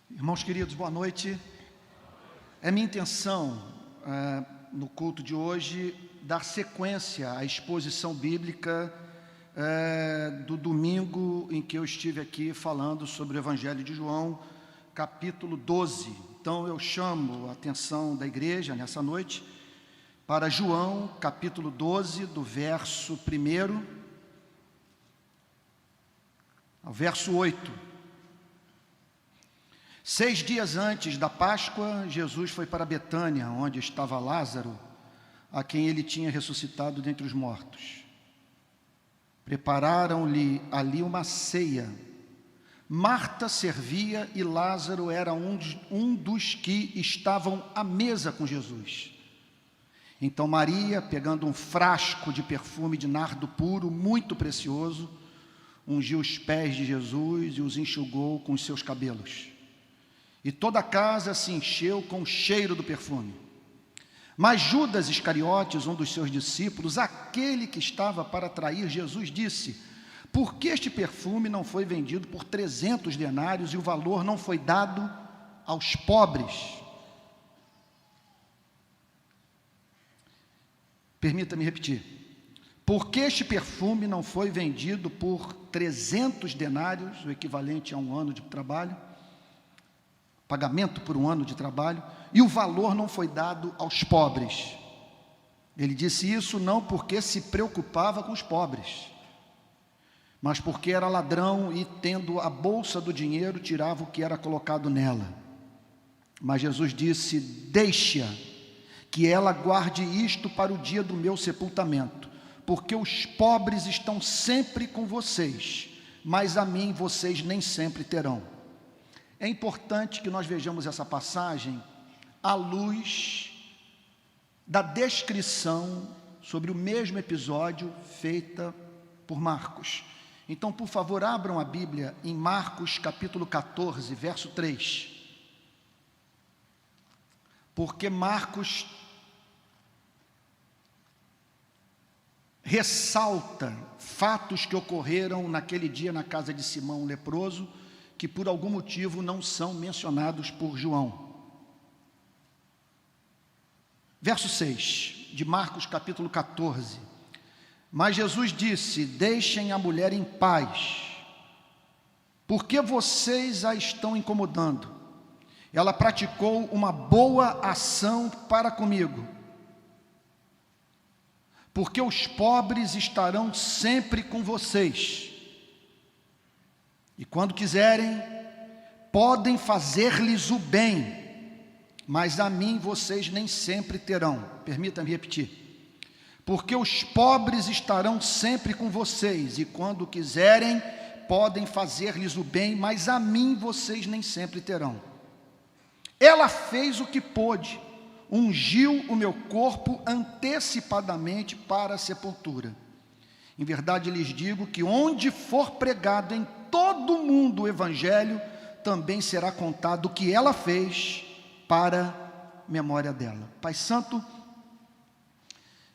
Irmãos queridos, boa noite. É minha intenção, no culto de hoje, dar sequência à exposição bíblica do domingo em que eu estive aqui falando sobre o Evangelho de João, capítulo 12. Então eu chamo a atenção da igreja nessa noite para João, capítulo 12, do verso 1 ao verso 8. 6 dias antes da Páscoa, Jesus foi para Betânia, onde estava Lázaro, a quem ele tinha ressuscitado dentre os mortos. Prepararam-lhe ali uma ceia. Marta servia e Lázaro era um dos que estavam à mesa com Jesus. Então Maria, pegando um frasco de perfume de nardo puro, muito precioso, ungiu os pés de Jesus e os enxugou com os seus cabelos. E toda a casa se encheu com o cheiro do perfume. Mas Judas Iscariotes, um dos seus discípulos, aquele que estava para trair Jesus, disse: por que este perfume não foi vendido por 300 denários e o valor não foi dado aos pobres? Permita-me repetir. Por que este perfume não foi vendido por 300 denários, o equivalente a um ano de trabalho, pagamento por um ano de trabalho, e o valor não foi dado aos pobres? Ele disse isso não porque se preocupava com os pobres, mas porque era ladrão e, tendo a bolsa do dinheiro, tirava o que era colocado nela. Mas Jesus disse: deixa que ela guarde isto para o dia do meu sepultamento, porque os pobres estão sempre com vocês, mas a mim vocês nem sempre terão. É importante que nós vejamos essa passagem à luz da descrição sobre o mesmo episódio feita por Marcos. Então, por favor, abram a Bíblia em Marcos capítulo 14, verso 3. Porque Marcos ressalta fatos que ocorreram naquele dia na casa de Simão o leproso, que por algum motivo não são mencionados por João. Verso 6, de Marcos capítulo 14. Mas Jesus disse: deixem a mulher em paz, porque vocês a estão incomodando. Ela praticou uma boa ação para comigo, porque os pobres estarão sempre com vocês, e quando quiserem, podem fazer-lhes o bem, mas a mim vocês nem sempre terão. Permita-me repetir. Porque os pobres estarão sempre com vocês, e quando quiserem, podem fazer-lhes o bem, mas a mim vocês nem sempre terão. Ela fez o que pôde, ungiu o meu corpo antecipadamente para a sepultura. Em verdade lhes digo que onde for pregado em todo o mundo o Evangelho, também será contado o que ela fez para memória dela. Pai Santo,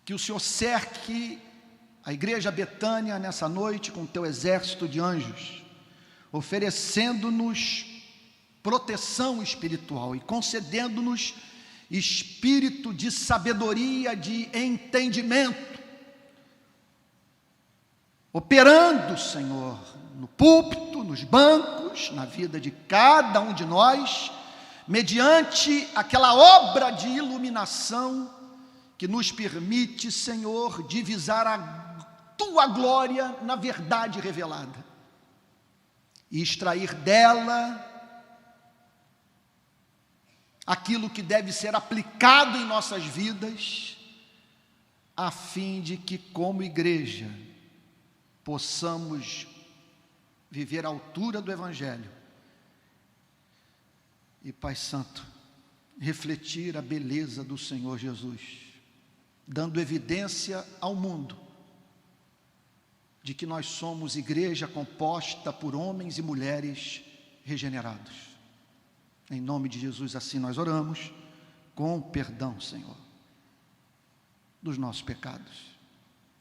que o Senhor cerque a igreja Betânia nessa noite com teu exército de anjos, oferecendo-nos proteção espiritual e concedendo-nos espírito de sabedoria, de entendimento, operando, Senhor, no púlpito, nos bancos, na vida de cada um de nós, mediante aquela obra de iluminação que nos permite, Senhor, divisar a tua glória na verdade revelada e extrair dela aquilo que deve ser aplicado em nossas vidas, a fim de que, como igreja, possamos viver à altura do Evangelho e, Pai Santo, refletir a beleza do Senhor Jesus, dando evidência ao mundo de que nós somos igreja composta por homens e mulheres regenerados. Em nome de Jesus, assim nós oramos, com perdão, Senhor, dos nossos pecados.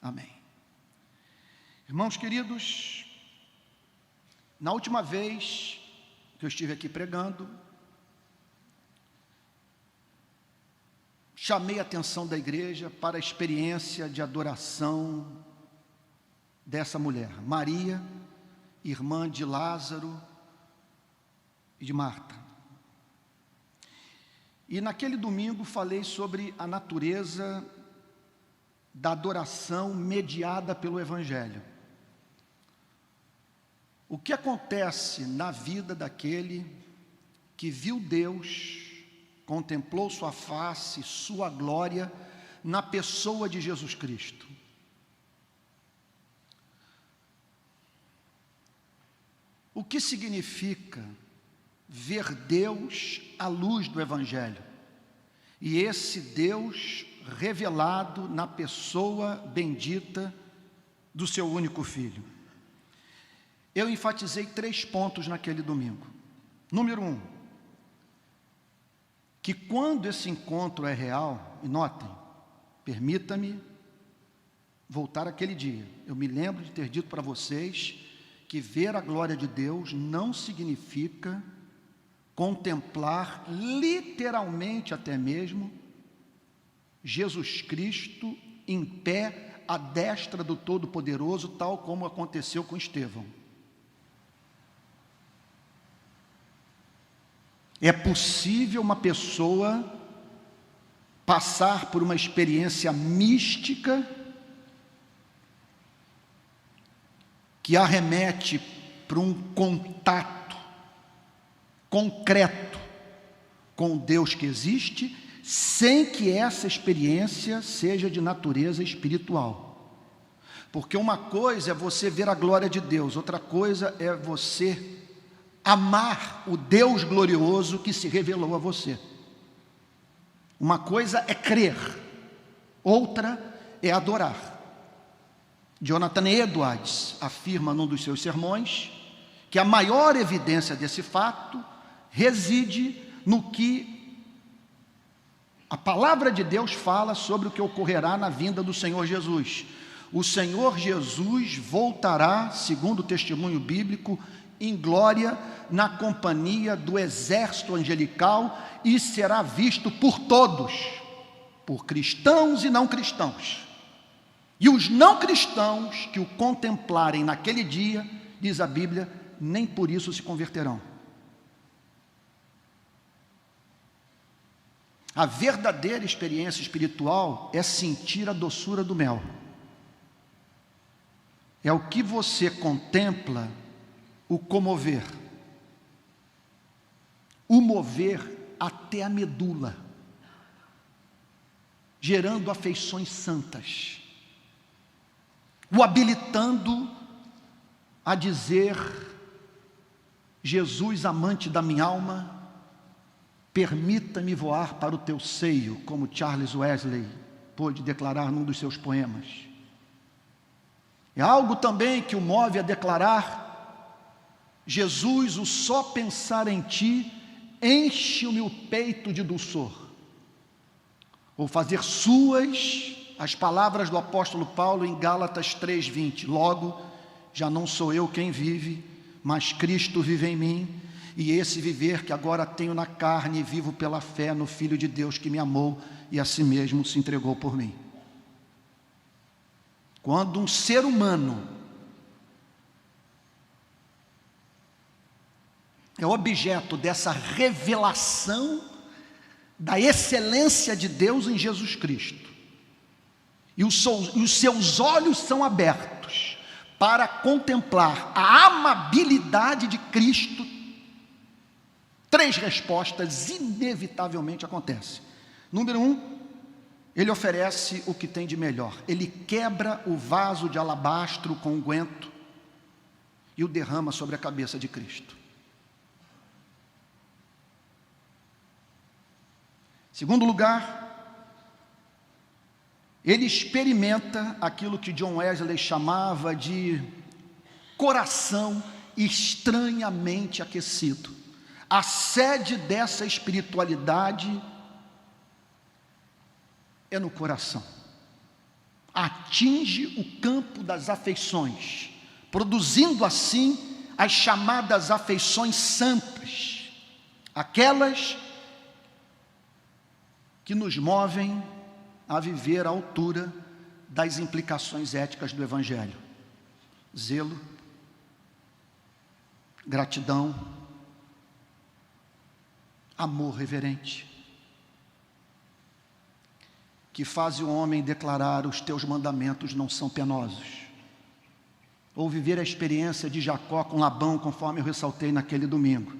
Amém. Irmãos queridos, na última vez que eu estive aqui pregando, chamei a atenção da igreja para a experiência de adoração dessa mulher, Maria, irmã de Lázaro e de Marta. E naquele domingo falei sobre a natureza da adoração mediada pelo Evangelho. O que acontece na vida daquele que viu Deus, contemplou sua face, sua glória, na pessoa de Jesus Cristo? O que significa ver Deus à luz do Evangelho? E esse Deus revelado na pessoa bendita do seu único Filho. Eu enfatizei 3 pontos naquele domingo. Número 1, que quando esse encontro é real, e notem, permita-me voltar àquele dia. Eu me lembro de ter dito para vocês que ver a glória de Deus não significa contemplar literalmente até mesmo Jesus Cristo em pé à destra do Todo-Poderoso, tal como aconteceu com Estevão. É possível uma pessoa passar por uma experiência mística que arremete para um contato concreto com o Deus que existe, sem que essa experiência seja de natureza espiritual. Porque uma coisa é você ver a glória de Deus, outra coisa é você amar o Deus glorioso que se revelou a você. Uma coisa é crer, outra é adorar. Jonathan Edwards afirma num dos seus sermões que a maior evidência desse fato reside no que a palavra de Deus fala sobre o que ocorrerá na vinda do Senhor Jesus. O Senhor Jesus voltará, segundo o testemunho bíblico, em glória, na companhia do exército angelical, e será visto por todos, por cristãos e não cristãos. E os não cristãos que o contemplarem naquele dia, diz a Bíblia, nem por isso se converterão. A verdadeira experiência espiritual é sentir a doçura do mel. É o que você contempla, o comover, o mover até a medula, gerando afeições santas, o habilitando a dizer: Jesus, amante da minha alma, permita-me voar para o teu seio, como Charles Wesley pôde declarar num dos seus poemas. É algo também que o move a declarar: Jesus, o só pensar em ti enche-me o peito de dulçor. Ou fazer suas as palavras do apóstolo Paulo em Gálatas 3:20. Logo, já não sou eu quem vive, mas Cristo vive em mim, e esse viver que agora tenho na carne, vivo pela fé no Filho de Deus que me amou e a si mesmo se entregou por mim. Quando um ser humano é objeto dessa revelação da excelência de Deus em Jesus Cristo, e os seus olhos são abertos para contemplar a amabilidade de Cristo, 3 respostas inevitavelmente acontecem. Número 1, ele oferece o que tem de melhor. Ele quebra o vaso de alabastro com unguento e o derrama sobre a cabeça de Cristo. Segundo lugar, ele experimenta aquilo que John Wesley chamava de coração estranhamente aquecido. A sede dessa espiritualidade é no coração. Atinge o campo das afeições, produzindo assim as chamadas afeições santas, aquelas que nos movem a viver à altura das implicações éticas do Evangelho: zelo, gratidão, amor reverente, que faz o homem declarar: os teus mandamentos não são penosos. Ou viver a experiência de Jacó com Labão, conforme eu ressaltei naquele domingo.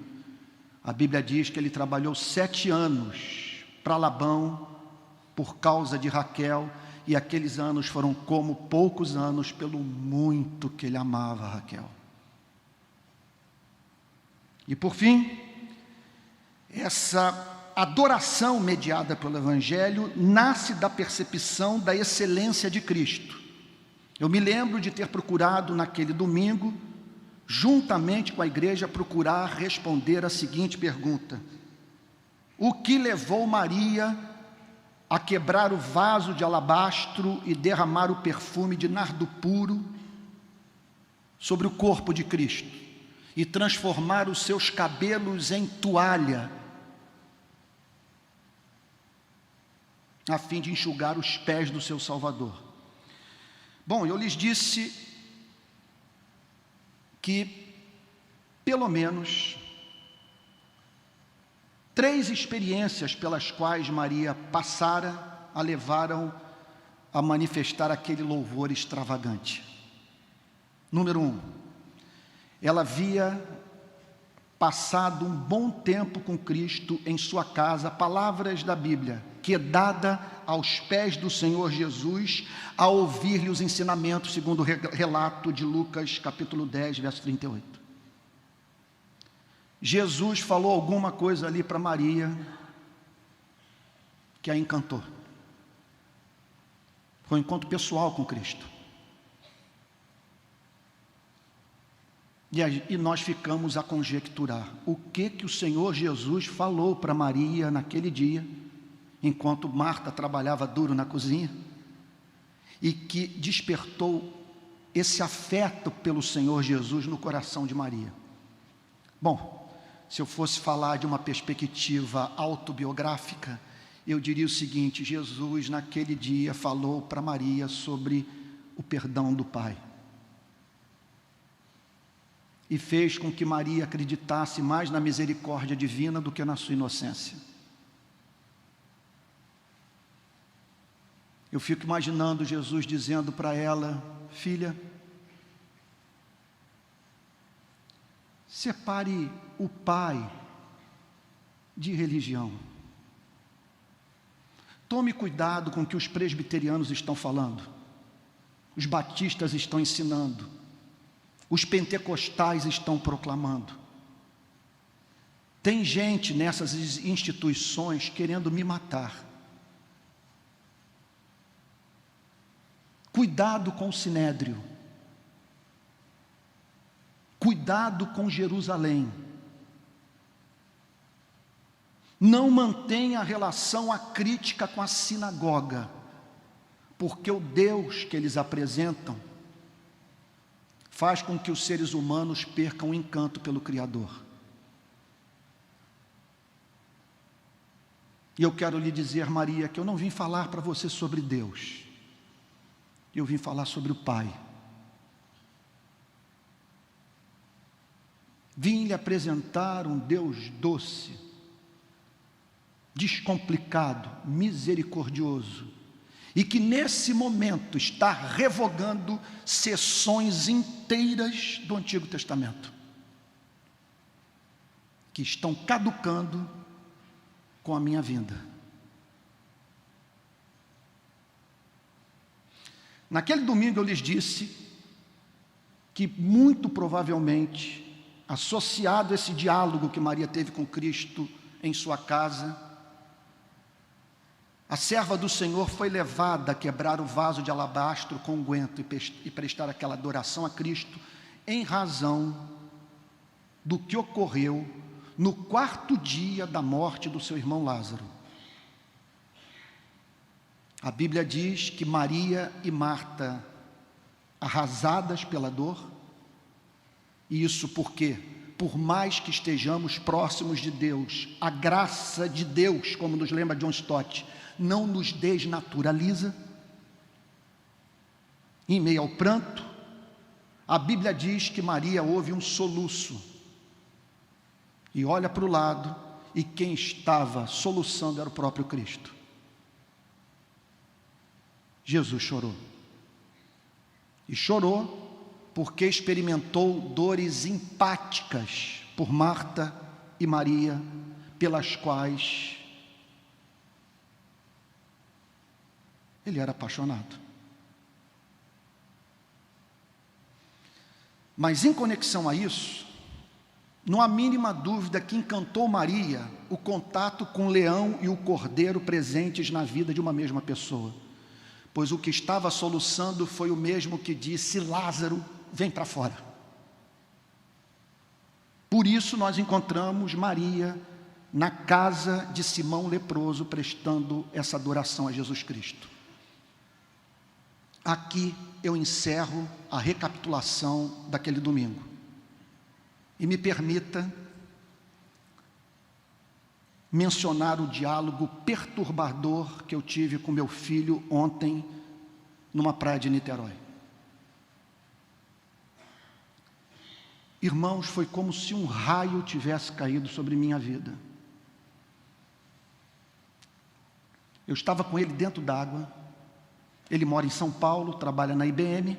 A Bíblia diz que ele trabalhou 7 anos para Labão por causa de Raquel, e aqueles anos foram como poucos anos, pelo muito que ele amava Raquel. E por fim, essa adoração mediada pelo Evangelho nasce da percepção da excelência de Cristo. Eu me lembro de ter procurado naquele domingo, juntamente com a igreja, procurar responder a seguinte pergunta: o que levou Maria a quebrar o vaso de alabastro e derramar o perfume de nardo puro sobre o corpo de Cristo e transformar os seus cabelos em toalha, a fim de enxugar os pés do seu Salvador? Bom, eu lhes disse que pelo menos 3 experiências pelas quais Maria passara a levaram a manifestar aquele louvor extravagante. Número 1, ela havia passado um bom tempo com Cristo em sua casa, palavras da Bíblia, quedada aos pés do Senhor Jesus, a ouvir-lhe os ensinamentos, segundo o relato de Lucas, capítulo 10, verso 38. Jesus falou alguma coisa ali para Maria que a encantou. Foi um encontro pessoal com Cristo. E nós ficamos a conjecturar o que o Senhor Jesus falou para Maria naquele dia, enquanto Marta trabalhava duro na cozinha, e que despertou esse afeto pelo Senhor Jesus no coração de Maria. Bom, se eu fosse falar de uma perspectiva autobiográfica, eu diria o seguinte: Jesus naquele dia falou para Maria sobre o perdão do Pai, e fez com que Maria acreditasse mais na misericórdia divina do que na sua inocência. Eu fico imaginando Jesus dizendo para ela: filha, separe o pai de religião. Tome cuidado com o que os presbiterianos estão falando, os batistas estão ensinando, os pentecostais estão proclamando. Tem gente nessas instituições querendo me matar. Cuidado com o Sinédrio. Cuidado com Jerusalém. Não mantenha a relação acrítica com a sinagoga, porque o Deus que eles apresentam faz com que os seres humanos percam o encanto pelo Criador. E eu quero lhe dizer, Maria, que eu não vim falar para você sobre Deus, eu vim falar sobre o Pai. Vim lhe apresentar um Deus doce, descomplicado, misericordioso, e que nesse momento está revogando seções inteiras do Antigo Testamento, que estão caducando com a minha vinda. Naquele domingo eu lhes disse que muito provavelmente, associado a esse diálogo que Maria teve com Cristo em sua casa, a serva do Senhor foi levada a quebrar o vaso de alabastro com unguento e prestar aquela adoração a Cristo, em razão do que ocorreu no 4º dia da morte do seu irmão Lázaro. A Bíblia diz que Maria e Marta, arrasadas pela dor, E isso porque, por mais que estejamos próximos de Deus, a graça de Deus, como nos lembra John Stott, não nos desnaturaliza. Em meio ao pranto, a Bíblia diz que Maria ouve um soluço e olha para o lado, e quem estava soluçando era o próprio Cristo. Jesus chorou. E chorou porque experimentou dores empáticas por Marta e Maria, pelas quais ele era apaixonado. Mas em conexão a isso, não há mínima dúvida que encantou Maria o contato com o leão e o cordeiro presentes na vida de uma mesma pessoa, pois o que estava soluçando foi o mesmo que disse: Lázaro, vem para fora. Por isso nós encontramos Maria na casa de Simão leproso, prestando essa adoração a Jesus Cristo. Aqui eu encerro a recapitulação daquele domingo. E me permita mencionar o diálogo perturbador que eu tive com meu filho ontem, numa praia de Niterói. Irmãos, foi como se um raio tivesse caído sobre minha vida. Eu estava com ele dentro d'água. Ele mora em São Paulo, trabalha na IBM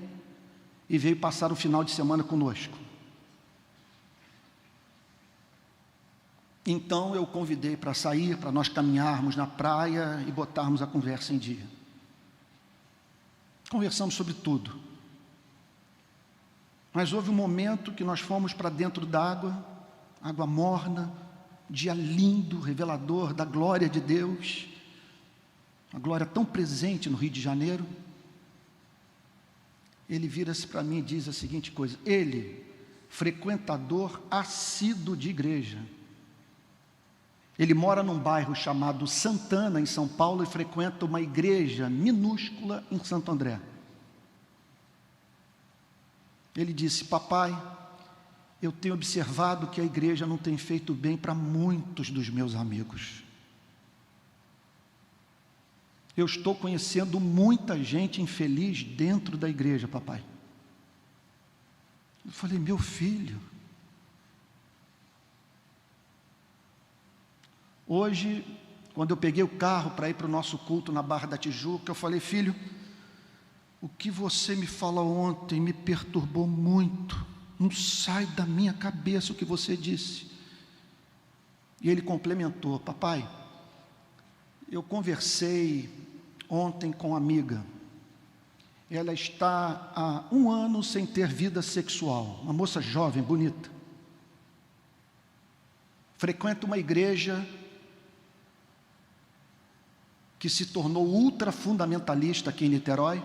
e veio passar o final de semana conosco. Então eu o convidei para sair, para nós caminharmos na praia e botarmos a conversa em dia. Conversamos sobre tudo. Mas houve um momento que nós fomos para dentro d'água, água morna, dia lindo, revelador da glória de Deus, uma glória tão presente no Rio de Janeiro. Ele vira-se para mim e diz a seguinte coisa: ele, frequentador assíduo de igreja, ele mora num bairro chamado Santana, em São Paulo, e frequenta uma igreja minúscula em Santo André. Ele disse: papai, eu tenho observado que a igreja não tem feito bem para muitos dos meus amigos. Eu estou conhecendo muita gente infeliz dentro da igreja, papai. Eu falei: meu filho, hoje, quando eu peguei o carro para ir para o nosso culto na Barra da Tijuca, eu falei: filho, o que você me falou ontem me perturbou muito, não sai da minha cabeça o que você disse. E ele complementou: papai, eu conversei ontem com uma amiga, ela está há 1 ano sem ter vida sexual, uma moça jovem, bonita, frequenta uma igreja que se tornou ultrafundamentalista aqui em Niterói,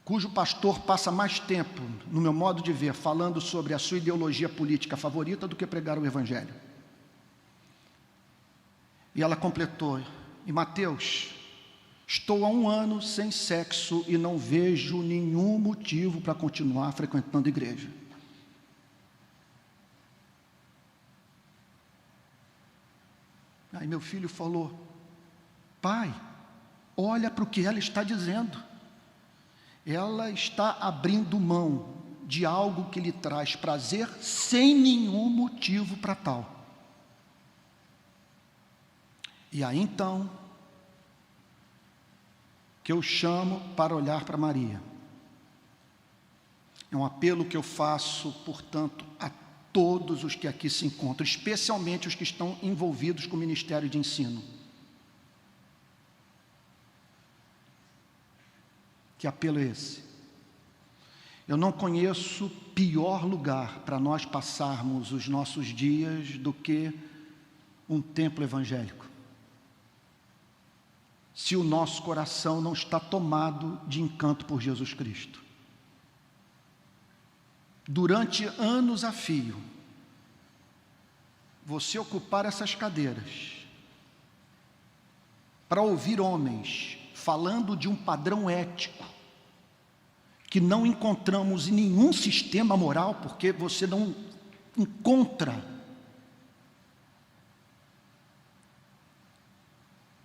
cujo pastor passa mais tempo, no meu modo de ver, falando sobre a sua ideologia política favorita do que pregar o Evangelho. E ela completou: e Mateus, estou há 1 ano sem sexo e não vejo nenhum motivo para continuar frequentando a igreja. Aí meu filho falou: pai, olha para o que ela está dizendo. Ela está abrindo mão de algo que lhe traz prazer sem nenhum motivo para tal. E aí então, que eu chamo para olhar para Maria. É um apelo que eu faço, portanto, a todos os que aqui se encontram, especialmente os que estão envolvidos com o Ministério de Ensino. Que apelo é esse? Eu não conheço pior lugar para nós passarmos os nossos dias do que um templo evangélico, se o nosso coração não está tomado de encanto por Jesus Cristo. Durante anos a fio, você ocupar essas cadeiras para ouvir homens falando de um padrão ético que não encontramos em nenhum sistema moral, porque você não encontra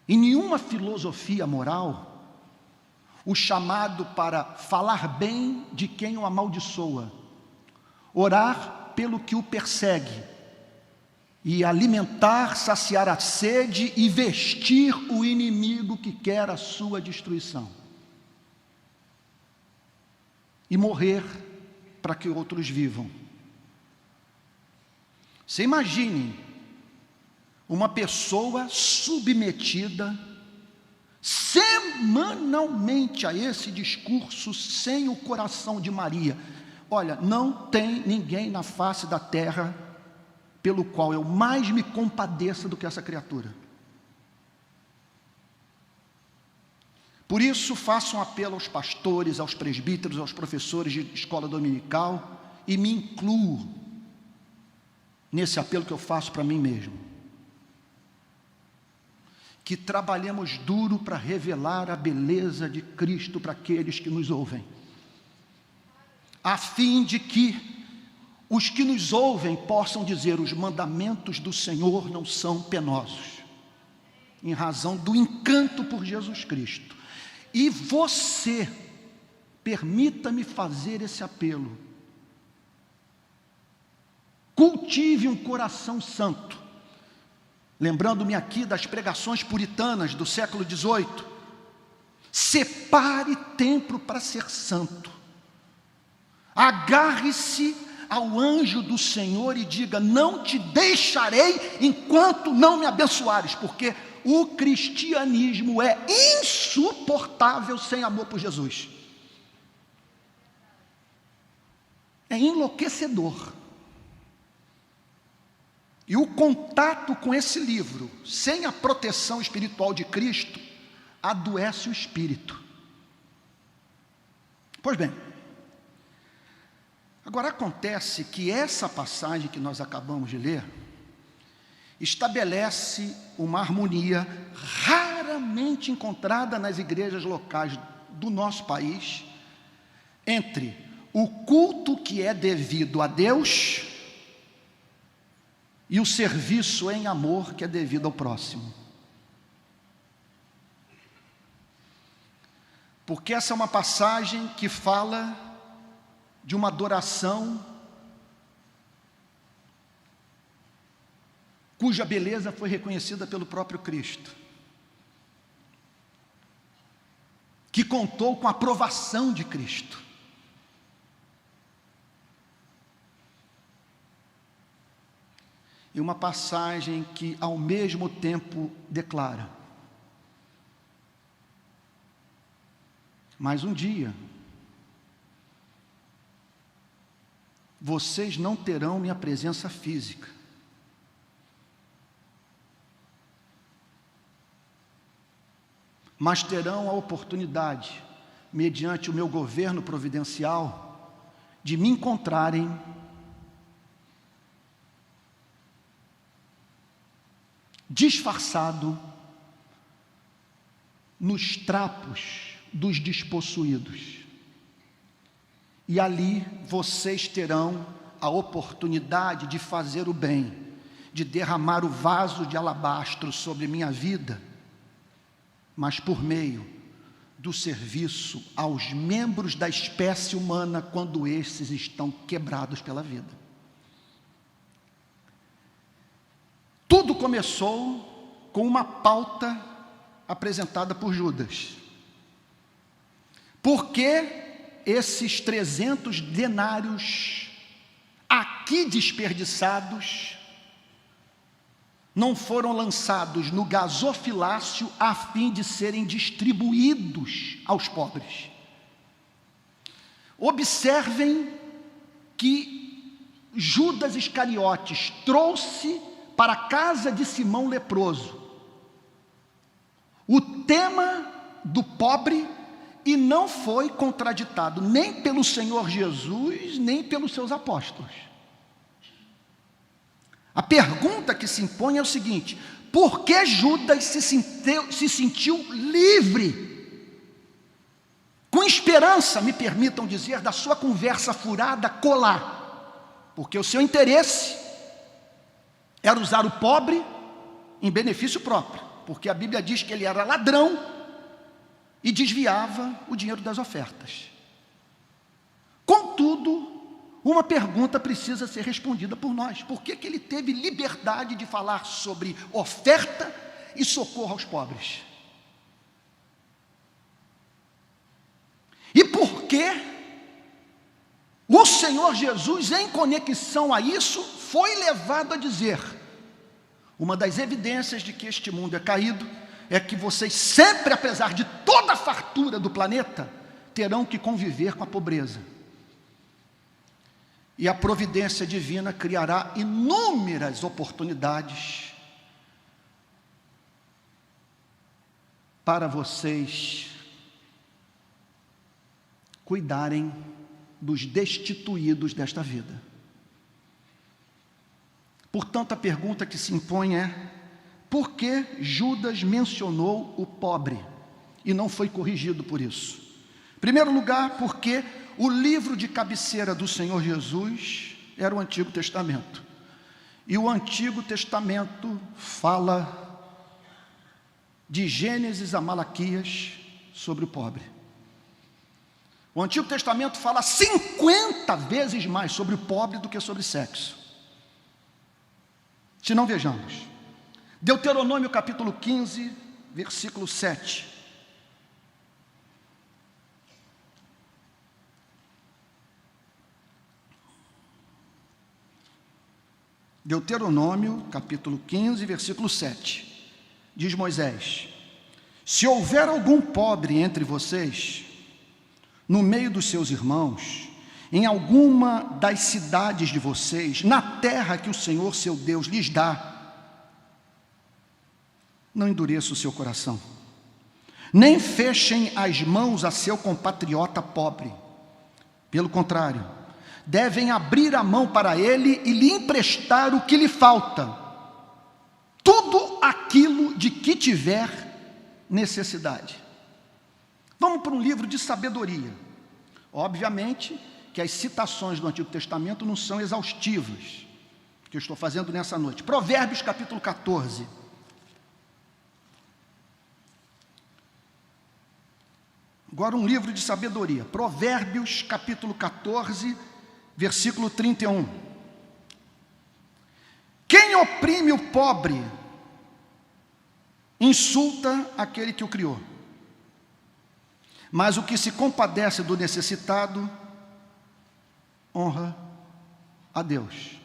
em nenhuma filosofia moral o chamado para falar bem de quem o amaldiçoa, orar pelo que o persegue, e alimentar, saciar a sede e vestir o inimigo que quer a sua destruição. E morrer para que outros vivam. Você imagine uma pessoa submetida semanalmente a esse discurso sem o coração de Maria. Olha, não tem ninguém na face da terra pelo qual eu mais me compadeça do que essa criatura. Por isso, faço um apelo aos pastores, aos presbíteros, aos professores de escola dominical, e me incluo nesse apelo que eu faço para mim mesmo. Que trabalhemos duro para revelar a beleza de Cristo para aqueles que nos ouvem, a fim de que os que nos ouvem possam dizer: os mandamentos do Senhor não são penosos, em razão do encanto por Jesus Cristo. E você, permita-me fazer esse apelo, cultive um coração santo, lembrando-me aqui das pregações puritanas do século XVIII, separe tempo para ser santo, agarre-se ao anjo do Senhor e diga: não te deixarei enquanto não me abençoares, porque o cristianismo é insuportável sem amor por Jesus. É enlouquecedor. E o contato com esse livro, sem a proteção espiritual de Cristo, adoece o espírito. Pois bem, agora acontece que essa passagem que nós acabamos de ler estabelece uma harmonia raramente encontrada nas igrejas locais do nosso país entre o culto que é devido a Deus e o serviço em amor que é devido ao próximo. Porque essa é uma passagem que fala de uma adoração cuja beleza foi reconhecida pelo próprio Cristo, que contou com a aprovação de Cristo. E uma passagem que ao mesmo tempo declara: mas um dia vocês não terão minha presença física, mas terão a oportunidade, mediante o meu governo providencial, de me encontrarem disfarçado nos trapos dos despossuídos. E ali vocês terão a oportunidade de fazer o bem, de derramar o vaso de alabastro sobre minha vida, mas por meio do serviço aos membros da espécie humana quando esses estão quebrados pela vida. Tudo começou com uma pauta apresentada por Judas. Por que esses 300 denários aqui desperdiçados não foram lançados no gasofilácio a fim de serem distribuídos aos pobres? Observem que Judas Iscariotes trouxe para a casa de Simão leproso o tema do pobre, e não foi contraditado nem pelo Senhor Jesus, nem pelos seus apóstolos. A pergunta que se impõe é o seguinte: por que Judas se sentiu livre, com com esperança, me permitam dizer, da sua conversa furada colar, porque o seu interesse era usar o pobre em benefício próprio, porque a Bíblia diz que ele era ladrão e desviava o dinheiro das ofertas. Contudo, uma pergunta precisa ser respondida por nós: por que ele teve liberdade de falar sobre oferta e socorro aos pobres? E por que o Senhor Jesus, em conexão a isso, foi levado a dizer: uma das evidências de que este mundo é caído é que vocês sempre, apesar de toda a fartura do planeta, terão que conviver com a pobreza. E a providência divina criará inúmeras oportunidades para vocês cuidarem dos destituídos desta vida. Portanto, a pergunta que se impõe é: por que Judas mencionou o pobre e não foi corrigido por isso? Em primeiro lugar, porque o livro de cabeceira do Senhor Jesus era o Antigo Testamento. E o Antigo Testamento fala de Gênesis a Malaquias sobre o pobre. O Antigo Testamento fala 50 vezes mais sobre o pobre do que sobre sexo. Se não, vejamos. Deuteronômio capítulo 15, versículo 7. Deuteronômio capítulo 15, versículo 7. Diz Moisés: se houver algum pobre entre vocês, no meio dos seus irmãos, em alguma das cidades de vocês, na terra que o Senhor seu Deus lhes dá, não endureça o seu coração, nem fechem as mãos a seu compatriota pobre. Pelo contrário, devem abrir a mão para ele e lhe emprestar o que lhe falta, tudo aquilo de que tiver necessidade. Vamos para um livro de sabedoria. Obviamente que as citações do Antigo Testamento não são exaustivas, que eu estou fazendo nessa noite. Provérbios capítulo 14. Agora um livro de sabedoria. Provérbios capítulo 14, versículo 31. Quem oprime o pobre, insulta aquele que o criou. Mas o que se compadece do necessitado, honra a Deus.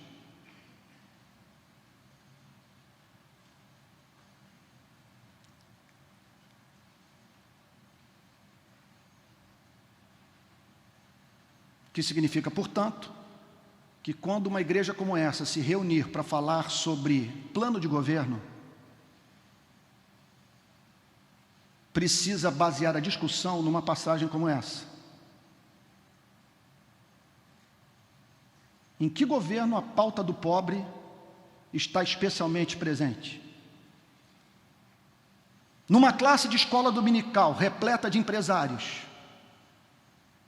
Que significa, portanto, que quando uma igreja como essa se reunir para falar sobre plano de governo, precisa basear a discussão numa passagem como essa. Em que governo a pauta do pobre está especialmente presente? Numa classe de escola dominical repleta de empresários,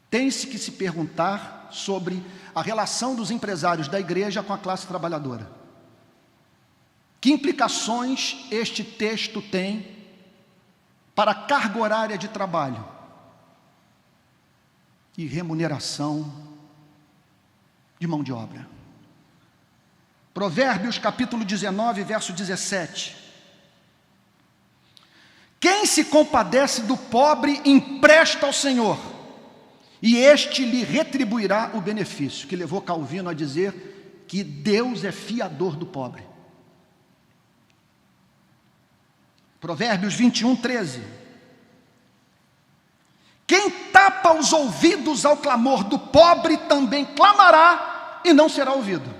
tem-se que se perguntar sobre a relação dos empresários da igreja com a classe trabalhadora. Que implicações este texto tem para a carga horária de trabalho e remuneração de mão de obra? Provérbios capítulo 19, verso 17. Quem se compadece do pobre empresta ao Senhor, e este lhe retribuirá o benefício, que levou Calvino a dizer que Deus é fiador do pobre. Provérbios 21, 13. Quem tapa os ouvidos ao clamor do pobre também clamará e não será ouvido.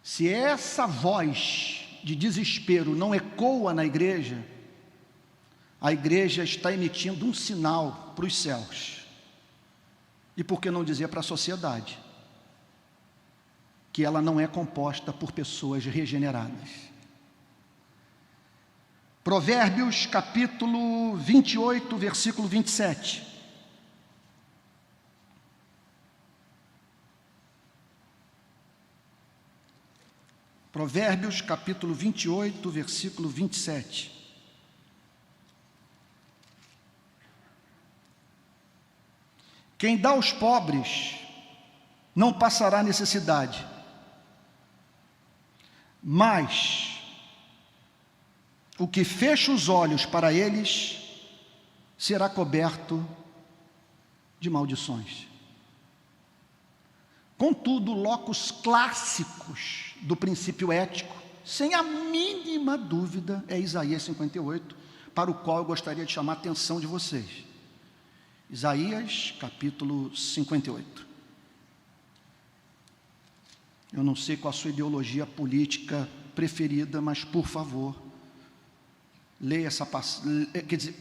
Se essa voz de desespero não ecoa na igreja, a igreja está emitindo um sinal para os céus. E por que não dizer para a sociedade? que ela não é composta por pessoas regeneradas. Provérbios capítulo 28, versículo 27. Provérbios capítulo 28, versículo 27. Quem dá aos pobres não passará necessidade, mas o que fecha os olhos para eles será coberto de maldições. Contudo, locus clássicos do princípio ético, sem a mínima dúvida, é Isaías 58, para o qual eu gostaria de chamar a atenção de vocês. Isaías, capítulo 58. Eu não sei qual a sua ideologia política preferida, mas, por favor, leia essa passagem, quer dizer,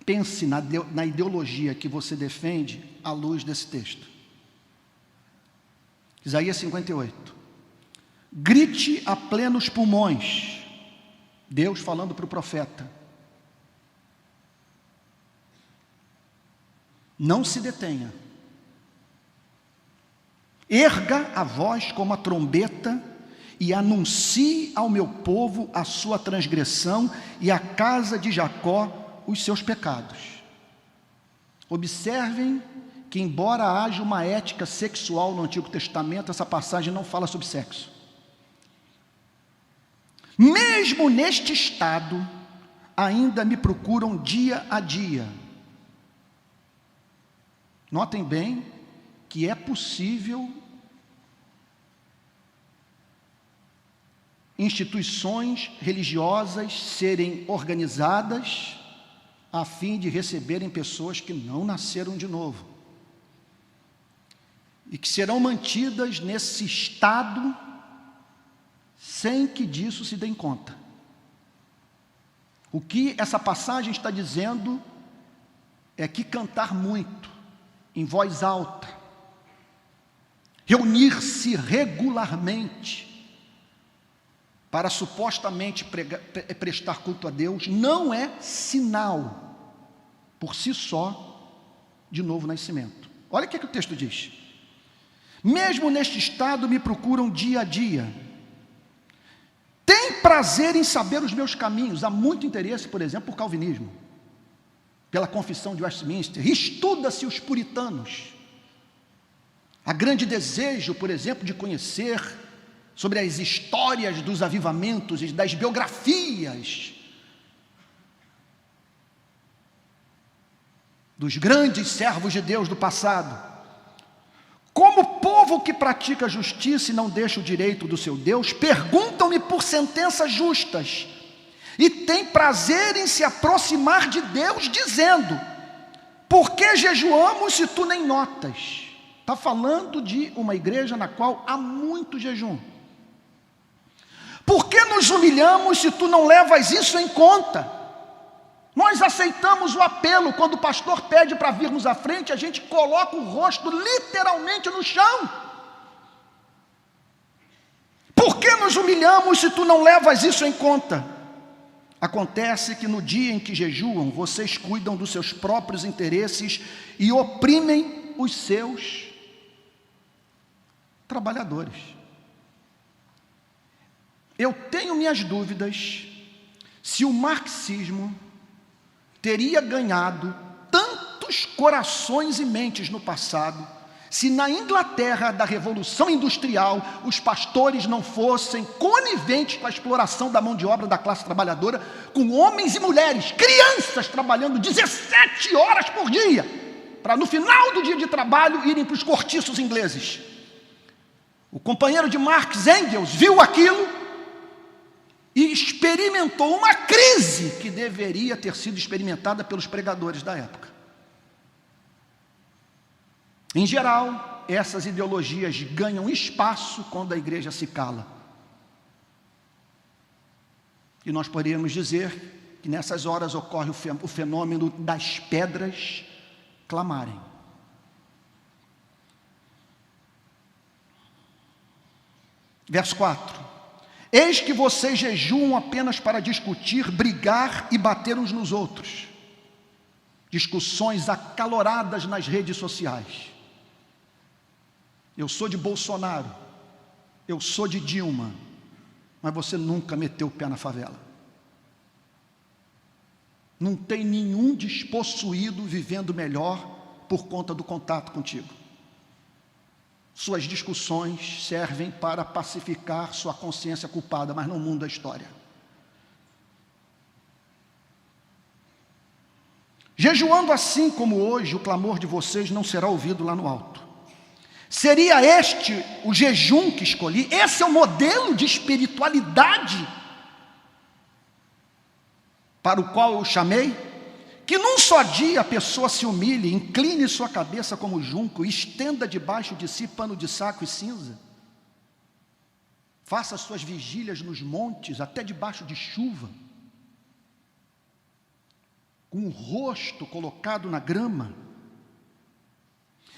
pense na ideologia que você defende à luz desse texto. Isaías 58. Grite a plenos pulmões, Deus falando para o profeta. Não se detenha. Erga a voz como a trombeta e anuncie ao meu povo a sua transgressão e à casa de Jacó os seus pecados. Observem que, embora haja uma ética sexual no Antigo Testamento, essa passagem não fala sobre sexo. Mesmo neste estado, ainda me procuram dia a dia. Notem bem que é possível instituições religiosas serem organizadas a fim de receberem pessoas que não nasceram de novo e que serão mantidas nesse estado sem que disso se deem conta. O que essa passagem está dizendo é que cantar muito, em voz alta, reunir-se regularmente para supostamente prestar culto a Deus, não é sinal, por si só, de novo nascimento. Olha o que o texto diz. Mesmo neste estado me procuram dia a dia, tem prazer em saber os meus caminhos. Há muito interesse, por exemplo, por calvinismo, pela confissão de Westminster. Estuda-se os puritanos. Há grande desejo, por exemplo, de conhecer sobre as histórias dos avivamentos e das biografias dos grandes servos de Deus do passado. Como povo que pratica justiça e não deixa o direito do seu Deus, perguntam-me por sentenças justas e têm prazer em se aproximar de Deus, dizendo: por que jejuamos se tu nem notas? Está falando de uma igreja na qual há muito jejum. Por que nos humilhamos se tu não levas isso em conta? Nós aceitamos o apelo, quando o pastor pede para virmos à frente, a gente coloca o rosto literalmente no chão. Por que nos humilhamos se tu não levas isso em conta? Acontece que no dia em que jejuam, vocês cuidam dos seus próprios interesses e oprimem os seus trabalhadores. Eu tenho minhas dúvidas se o marxismo teria ganhado tantos corações e mentes no passado, se na Inglaterra da Revolução Industrial os pastores não fossem coniventes com a exploração da mão de obra da classe trabalhadora, com homens e mulheres, crianças trabalhando 17 horas por dia, para no final do dia de trabalho irem para os cortiços ingleses. O companheiro de Marx, Engels, viu aquilo e experimentou uma crise que deveria ter sido experimentada pelos pregadores da época. Em geral, essas ideologias ganham espaço quando a igreja se cala. E nós poderíamos dizer que nessas horas ocorre o fenômeno das pedras clamarem. Verso 4: eis que vocês jejuam apenas para discutir, brigar e bater uns nos outros. Discussões acaloradas nas redes sociais. Eu sou de Bolsonaro, eu sou de Dilma, mas você nunca meteu o pé na favela. Não tem nenhum despossuído vivendo melhor por conta do contato contigo. Suas discussões servem para pacificar sua consciência culpada, mas não muda a história. Jejuando assim como hoje, o clamor de vocês não será ouvido lá no alto. Seria este o jejum que escolhi? Esse é o modelo de espiritualidade para o qual eu chamei? Que num só dia a pessoa se humilhe, incline sua cabeça como junco, estenda debaixo de si pano de saco e cinza, faça suas vigílias nos montes, até debaixo de chuva, com o rosto colocado na grama.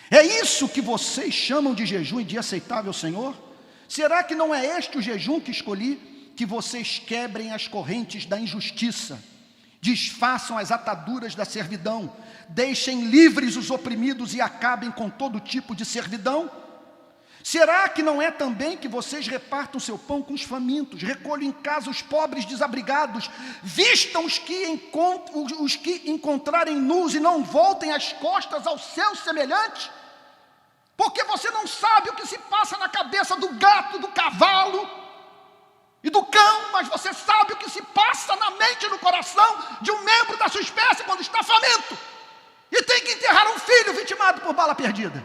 É isso que vocês chamam de jejum e de aceitável ao Senhor? Será que não é este o jejum que escolhi? Que vocês quebrem as correntes da injustiça, desfaçam as ataduras da servidão, deixem livres os oprimidos e acabem com todo tipo de servidão? Será que não é também que vocês repartam seu pão com os famintos, recolham em casa os pobres desabrigados, vistam os que encontrarem nus e não voltem as costas aos seus semelhantes? Porque você não sabe o que se passa na cabeça do gato, do cavalo e do cão, mas você sabe o que se passa na mente e no coração de um membro da sua espécie quando está faminto e tem que enterrar um filho vitimado por bala perdida.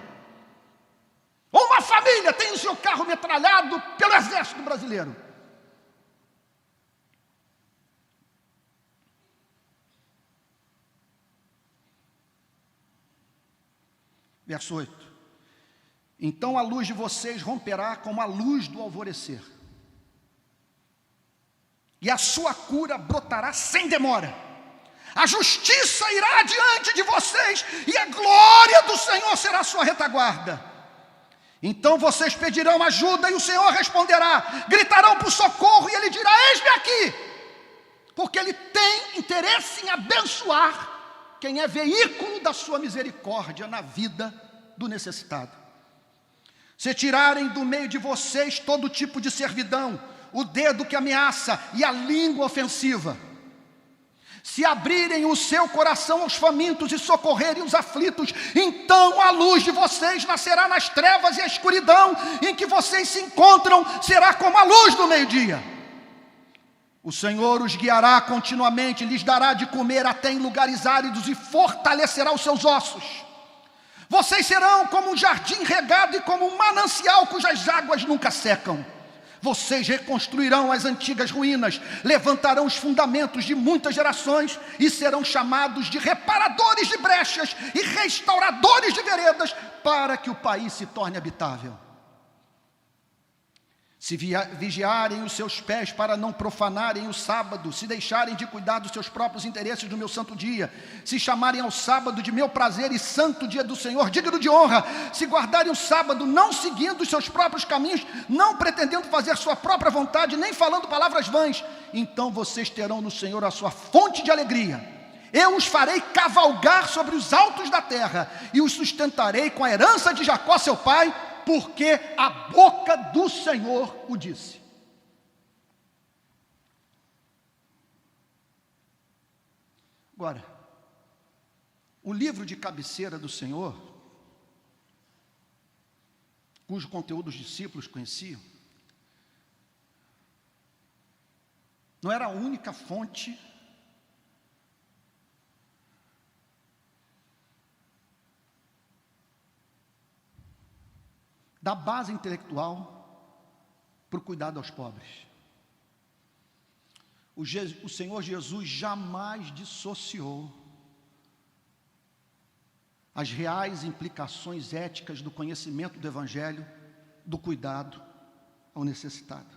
Ou uma família tem o seu carro metralhado pelo exército brasileiro. Verso 8: então a luz de vocês romperá como a luz do alvorecer, e a sua cura brotará sem demora. A justiça irá adiante de vocês, e a glória do Senhor será a sua retaguarda. Então vocês pedirão ajuda e o Senhor responderá, gritarão por socorro e Ele dirá, eis-me aqui, porque Ele tem interesse em abençoar quem é veículo da sua misericórdia na vida do necessitado. Se tirarem do meio de vocês todo tipo de servidão, o dedo que ameaça e a língua ofensiva, se abrirem o seu coração aos famintos e socorrerem os aflitos, então a luz de vocês nascerá nas trevas, e a escuridão em que vocês se encontram será como a luz do meio-dia. O Senhor os guiará continuamente, lhes dará de comer até em lugares áridos e fortalecerá os seus ossos. Vocês serão como um jardim regado e como um manancial cujas águas nunca secam. Vocês reconstruirão as antigas ruínas, levantarão os fundamentos de muitas gerações e serão chamados de reparadores de brechas e restauradores de veredas, para que o país se torne habitável. Se vigiarem os seus pés para não profanarem o sábado, se deixarem de cuidar dos seus próprios interesses no meu santo dia, se chamarem ao sábado de meu prazer e santo dia do Senhor, digno de honra, se guardarem o sábado não seguindo os seus próprios caminhos, não pretendendo fazer sua própria vontade, nem falando palavras vãs, então vocês terão no Senhor a sua fonte de alegria. Eu os farei cavalgar sobre os altos da terra e os sustentarei com a herança de Jacó seu pai, porque a boca do Senhor o disse. Agora, o livro de cabeceira do Senhor, cujo conteúdo os discípulos conheciam, não era a única fonte da base intelectual para o cuidado aos pobres. O Senhor Jesus jamais dissociou as reais implicações éticas do conhecimento do Evangelho do cuidado ao necessitado.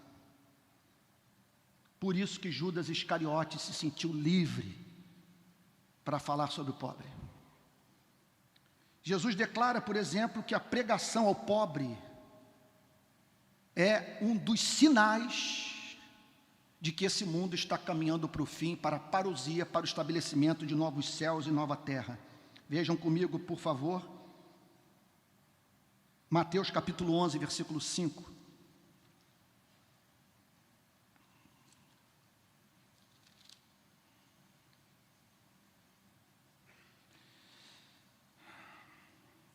Por isso que Judas Iscariote se sentiu livre para falar sobre o pobre. Jesus declara, por exemplo, que a pregação ao pobre é um dos sinais de que esse mundo está caminhando para o fim, para a parousia, para o estabelecimento de novos céus e nova terra. Vejam comigo, por favor, Mateus capítulo 11, versículo 5.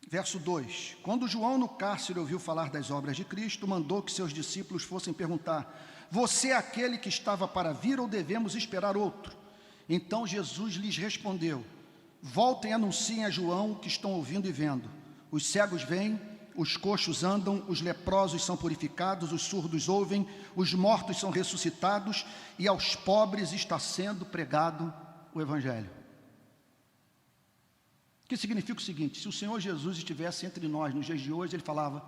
Verso 2: Quando João no cárcere ouviu falar das obras de Cristo, mandou que seus discípulos fossem perguntar: você é aquele que estava para vir ou devemos esperar outro? Então Jesus lhes respondeu: voltem e anunciem a João o que estão ouvindo e vendo. Os cegos veem, os coxos andam, os leprosos são purificados, os surdos ouvem, os mortos são ressuscitados e aos pobres está sendo pregado o Evangelho. Que significa o seguinte: se o Senhor Jesus estivesse entre nós nos dias de hoje,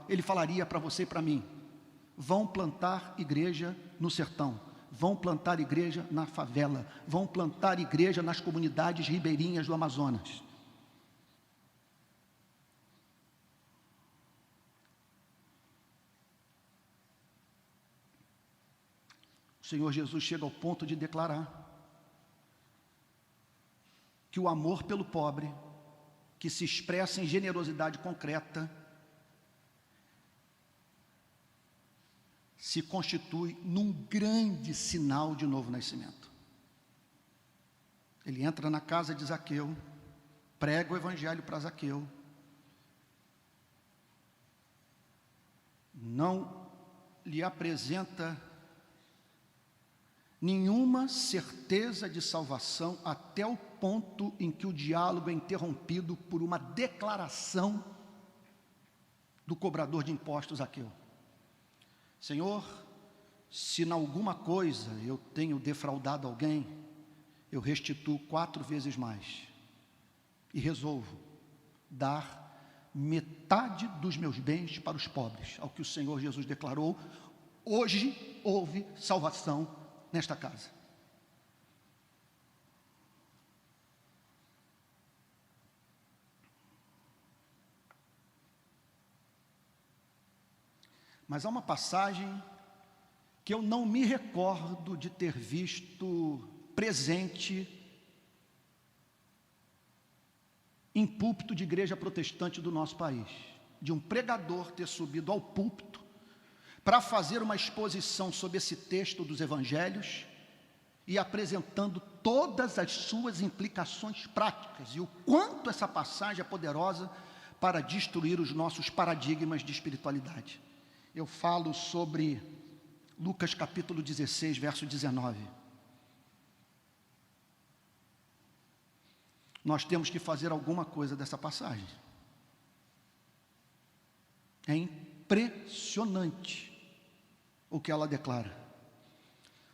ele falaria para você e para mim: vão plantar igreja no sertão, vão plantar igreja na favela, vão plantar igreja nas comunidades ribeirinhas do Amazonas. O Senhor Jesus chega ao ponto de declarar que o amor pelo pobre, que se expressa em generosidade concreta, se constitui num grande sinal de novo nascimento. Ele entra na casa de Zaqueu, prega o evangelho para Zaqueu, não lhe apresenta nenhuma certeza de salvação até o ponto em que o diálogo é interrompido por uma declaração do cobrador de impostos Zaqueu: Senhor, se em alguma coisa eu tenho defraudado alguém, eu restituo 4 vezes mais e resolvo dar metade dos meus bens para os pobres. Ao que o Senhor Jesus declarou: hoje houve salvação nesta casa. Mas há uma passagem que eu não me recordo de ter visto presente em púlpito de igreja protestante do nosso país, de um pregador ter subido ao púlpito para fazer uma exposição sobre esse texto dos evangelhos e apresentando todas as suas implicações práticas e o quanto essa passagem é poderosa para destruir os nossos paradigmas de espiritualidade. Eu falo sobre Lucas capítulo 16, verso 19. Nós temos que fazer alguma coisa dessa passagem. É impressionante o que ela declara.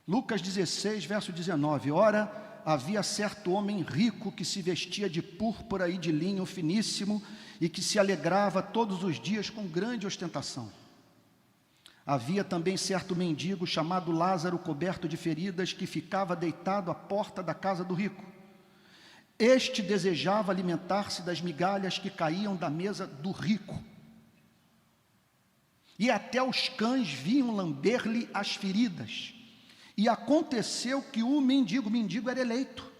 Lucas 16, verso 19. Ora, havia certo homem rico que se vestia de púrpura e de linho finíssimo e que se alegrava todos os dias com grande ostentação. Havia também certo mendigo chamado Lázaro, coberto de feridas, que ficava deitado à porta da casa do rico. Este desejava alimentar-se das migalhas que caíam da mesa do rico. E até os cães vinham lamber-lhe as feridas. E aconteceu que o mendigo era eleito.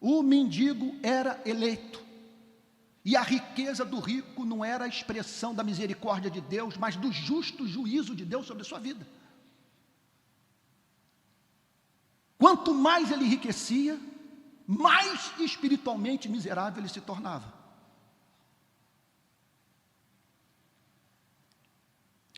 O mendigo era eleito. E a riqueza do rico não era a expressão da misericórdia de Deus, mas do justo juízo de Deus sobre a sua vida. Quanto mais ele enriquecia, mais espiritualmente miserável ele se tornava.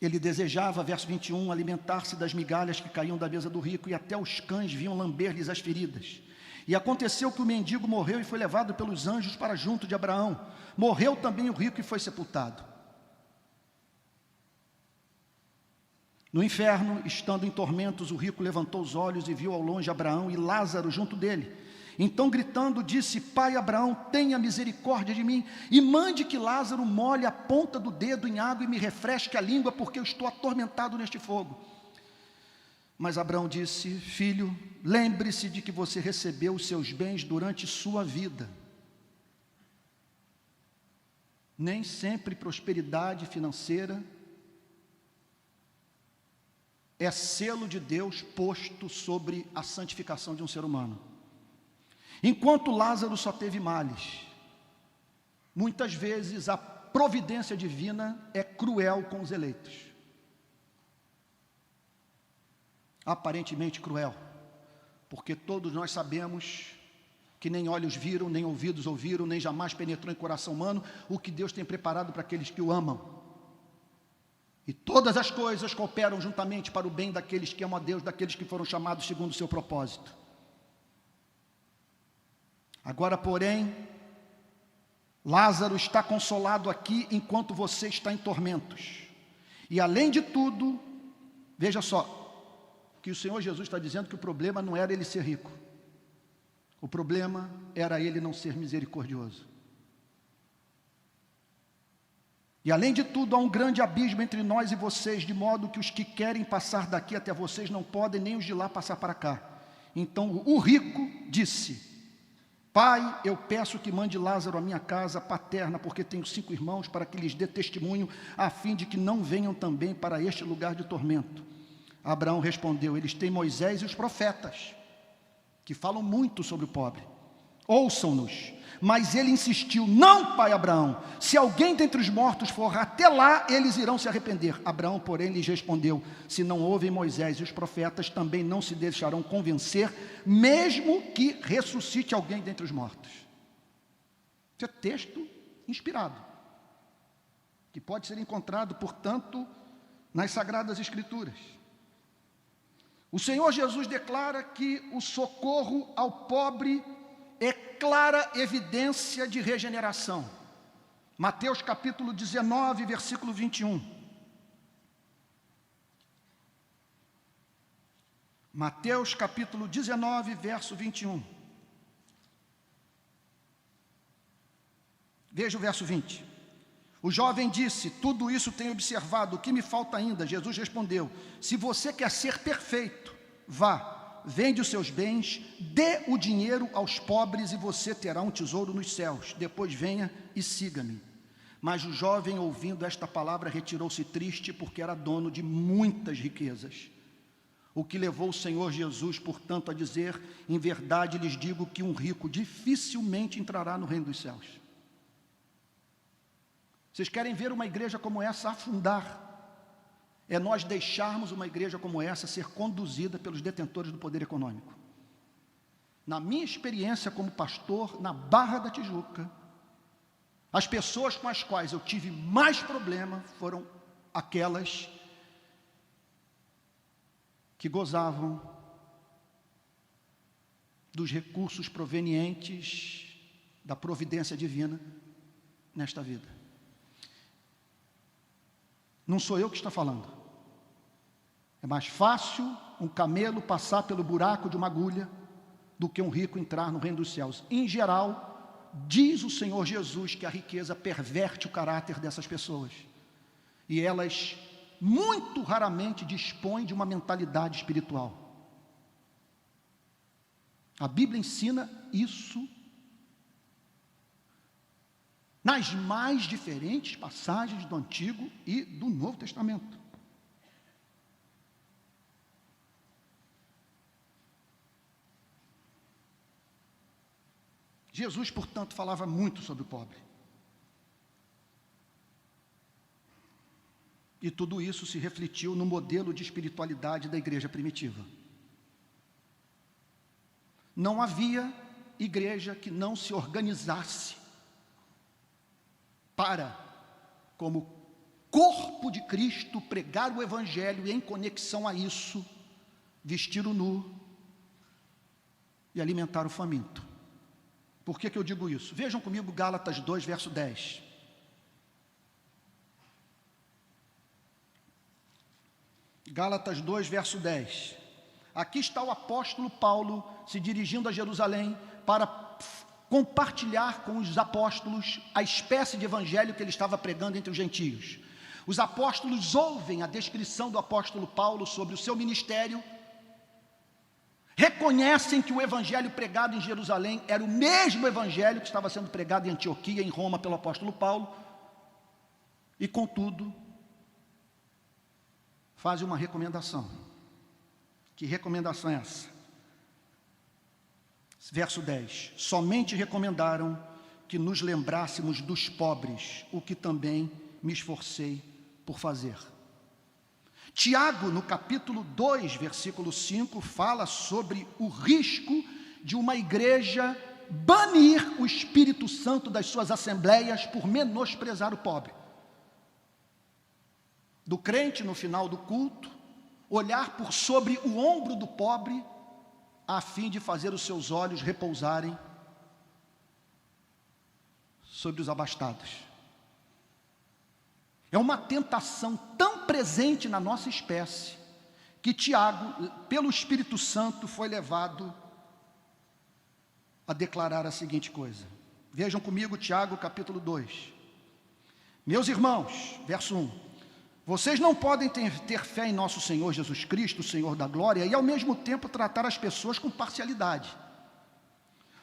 Ele desejava, verso 21, alimentar-se das migalhas que caíam da mesa do rico, e até os cães vinham lamber-lhes as feridas. E aconteceu que o mendigo morreu e foi levado pelos anjos para junto de Abraão. Morreu também o rico e foi sepultado. No inferno, estando em tormentos, o rico levantou os olhos e viu ao longe Abraão e Lázaro junto dele. Então, gritando, disse: Pai Abraão, tenha misericórdia de mim e mande que Lázaro molhe a ponta do dedo em água e me refresque a língua, porque eu estou atormentado neste fogo. Mas Abraão disse: Filho, lembre-se de que você recebeu os seus bens durante sua vida. Nem sempre prosperidade financeira é selo de Deus posto sobre a santificação de um ser humano. Enquanto Lázaro só teve males, muitas vezes a providência divina é cruel com os eleitos. Aparentemente cruel, porque todos nós sabemos que nem olhos viram, nem ouvidos ouviram, nem jamais penetrou em coração humano o que Deus tem preparado para aqueles que o amam. E todas as coisas cooperam juntamente para o bem daqueles que amam a Deus, daqueles que foram chamados segundo o seu propósito. Agora, porém, Lázaro está consolado aqui enquanto você está em tormentos. E além de tudo, veja só, que o Senhor Jesus está dizendo que o problema não era ele ser rico. O problema era ele não ser misericordioso. E além de tudo, há um grande abismo entre nós e vocês, de modo que os que querem passar daqui até vocês não podem, nem os de lá passar para cá. Então o rico disse: Pai, eu peço que mande Lázaro à minha casa paterna, porque tenho 5 irmãos, para que lhes dê testemunho, a fim de que não venham também para este lugar de tormento. Abraão respondeu: eles têm Moisés e os profetas, que falam muito sobre o pobre. Ouçam-nos. Mas ele insistiu: não, pai Abraão, se alguém dentre os mortos for até lá, eles irão se arrepender. Abraão, porém, lhes respondeu: se não ouvem Moisés e os profetas, também não se deixarão convencer, mesmo que ressuscite alguém dentre os mortos. Isso é texto inspirado, que pode ser encontrado, portanto, nas Sagradas Escrituras. O Senhor Jesus declara que o socorro ao pobre é clara evidência de regeneração. Mateus capítulo 19, versículo 21. Mateus capítulo 19, verso 21. Veja o verso 20. O jovem disse: tudo isso tenho observado, o que me falta ainda? Jesus respondeu: se você quer ser perfeito, vá, vende os seus bens, dê o dinheiro aos pobres e você terá um tesouro nos céus. Depois venha e siga-me. Mas o jovem, ouvindo esta palavra, retirou-se triste, porque era dono de muitas riquezas. O que levou o Senhor Jesus, portanto, a dizer: em verdade lhes digo que um rico dificilmente entrará no reino dos céus. Vocês querem ver uma igreja como essa afundar? É nós deixarmos uma igreja como essa ser conduzida pelos detentores do poder econômico. Na minha experiência como pastor na Barra da Tijuca, as pessoas com as quais eu tive mais problema foram aquelas que gozavam dos recursos provenientes da providência divina nesta vida. Não sou eu que estou falando. É mais fácil um camelo passar pelo buraco de uma agulha do que um rico entrar no reino dos céus. Em geral, diz o Senhor Jesus que a riqueza perverte o caráter dessas pessoas. E elas muito raramente dispõem de uma mentalidade espiritual. A Bíblia ensina isso nas mais diferentes passagens do Antigo e do Novo Testamento. Jesus, portanto, falava muito sobre o pobre. E tudo isso se refletiu no modelo de espiritualidade da igreja primitiva. Não havia igreja que não se organizasse para, como corpo de Cristo, pregar o Evangelho e, em conexão a isso, vestir o nu e alimentar o faminto. Por que eu digo isso? Vejam comigo Gálatas 2, verso 10. Gálatas 2, verso 10. Aqui está o apóstolo Paulo se dirigindo a Jerusalém para compartilhar com os apóstolos a espécie de evangelho que ele estava pregando entre os gentios. Os apóstolos ouvem a descrição do apóstolo Paulo sobre o seu ministério, reconhecem que o evangelho pregado em Jerusalém era o mesmo evangelho que estava sendo pregado em Antioquia, em Roma, pelo apóstolo Paulo, e contudo, faz uma recomendação. Que recomendação é essa? Verso 10. Somente recomendaram que nos lembrássemos dos pobres, o que também me esforcei por fazer. Tiago, no capítulo 2, versículo 5, fala sobre o risco de uma igreja banir o Espírito Santo das suas assembleias por menosprezar o pobre. Do crente, no final do culto, olhar por sobre o ombro do pobre, a fim de fazer os seus olhos repousarem sobre os abastados. É uma tentação tão presente na nossa espécie, que Tiago, pelo Espírito Santo, foi levado a declarar a seguinte coisa. Vejam comigo Tiago capítulo 2. Meus irmãos, verso 1. Vocês não podem ter fé em nosso Senhor Jesus Cristo, o Senhor da glória, e ao mesmo tempo tratar as pessoas com parcialidade.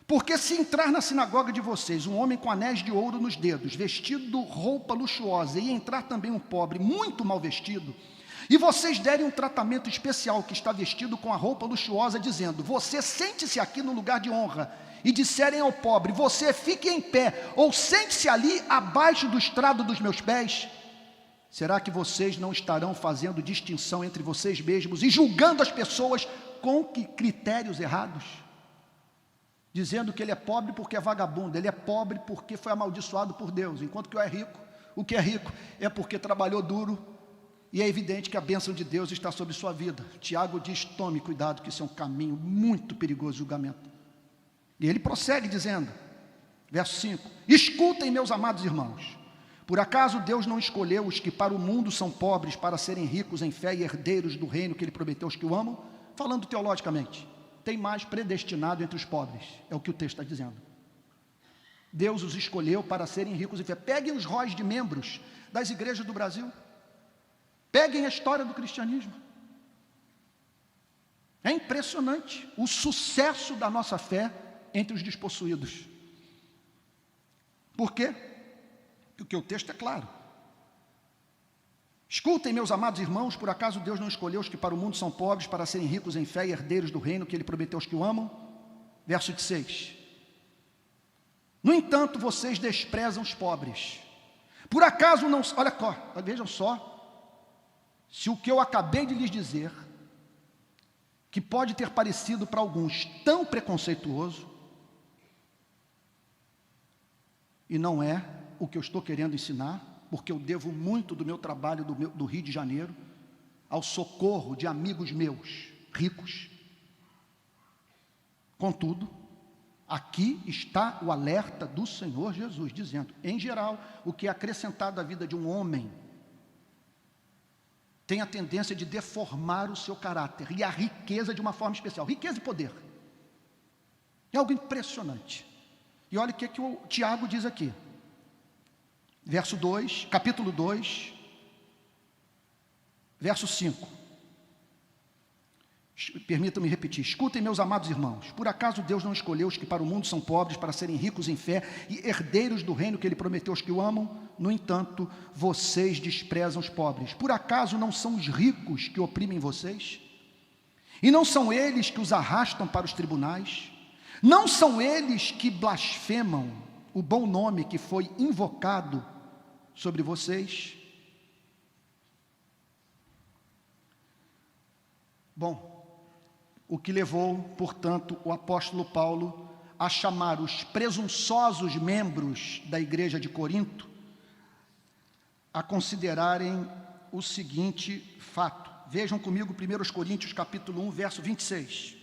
Porque se entrar na sinagoga de vocês um homem com anéis de ouro nos dedos, vestido roupa luxuosa, e entrar também um pobre muito mal vestido, e vocês derem um tratamento especial que está vestido com a roupa luxuosa, dizendo, você sente-se aqui no lugar de honra, e disserem ao pobre, você fique em pé, ou sente-se ali abaixo do estrado dos meus pés, será que vocês não estarão fazendo distinção entre vocês mesmos e julgando as pessoas com que critérios errados? Dizendo que ele é pobre porque é vagabundo, ele é pobre porque foi amaldiçoado por Deus, enquanto que o que é rico é porque trabalhou duro, e é evidente que a bênção de Deus está sobre sua vida. Tiago diz, tome cuidado que isso é um caminho muito perigoso de julgamento. E ele prossegue dizendo, verso 5, escutem meus amados irmãos, por acaso Deus não escolheu os que para o mundo são pobres para serem ricos em fé e herdeiros do reino que ele prometeu aos que o amam? Falando teologicamente, tem mais predestinado entre os pobres, é o que o texto está dizendo. Deus os escolheu para serem ricos em fé. Peguem os róis de membros das igrejas do Brasil, peguem a história do cristianismo. É impressionante o sucesso da nossa fé entre os despossuídos. Por quê? Porque o texto é claro. Escutem, meus amados irmãos, por acaso Deus não escolheu os que para o mundo são pobres para serem ricos em fé e herdeiros do reino que ele prometeu aos que o amam? Verso 6. No entanto, vocês desprezam os pobres. Por acaso não... Olha, vejam só, se o que eu acabei de lhes dizer, que pode ter parecido para alguns tão preconceituoso, e não é o que eu estou querendo ensinar, porque eu devo muito do meu trabalho do Rio de Janeiro ao socorro de amigos meus, ricos. Contudo, aqui está o alerta do Senhor Jesus, dizendo, em geral, o que é acrescentado à vida de um homem tem a tendência de deformar o seu caráter, e a riqueza de uma forma especial, riqueza e poder. É algo impressionante. E olha o que o Tiago diz aqui. Verso 2, capítulo 2, verso 5. Permitam-me repetir. Escutem, meus amados irmãos. Por acaso Deus não escolheu os que para o mundo são pobres para serem ricos em fé e herdeiros do reino que ele prometeu aos que o amam? No entanto, vocês desprezam os pobres. Por acaso não são os ricos que oprimem vocês? E não são eles que os arrastam para os tribunais? Não são eles que blasfemam o bom nome que foi invocado sobre vocês? Bom, o que levou, portanto, o apóstolo Paulo a chamar os presunçosos membros da igreja de Corinto a considerarem o seguinte fato. Vejam comigo 1 Coríntios capítulo 1, verso 26.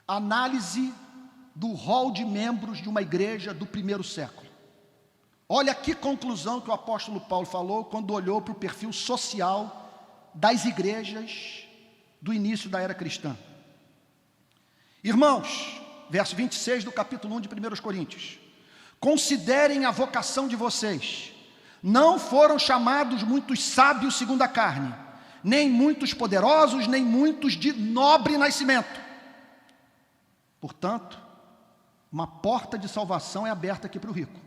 Análise do rol de membros de uma igreja do primeiro século. Olha que conclusão que o apóstolo Paulo falou quando olhou para o perfil social das igrejas do início da era cristã. Irmãos, verso 26 do capítulo 1 de 1 Coríntios. Considerem a vocação de vocês. Não foram chamados muitos sábios segundo a carne, nem muitos poderosos, nem muitos de nobre nascimento. Portanto, uma porta de salvação é aberta aqui para o rico.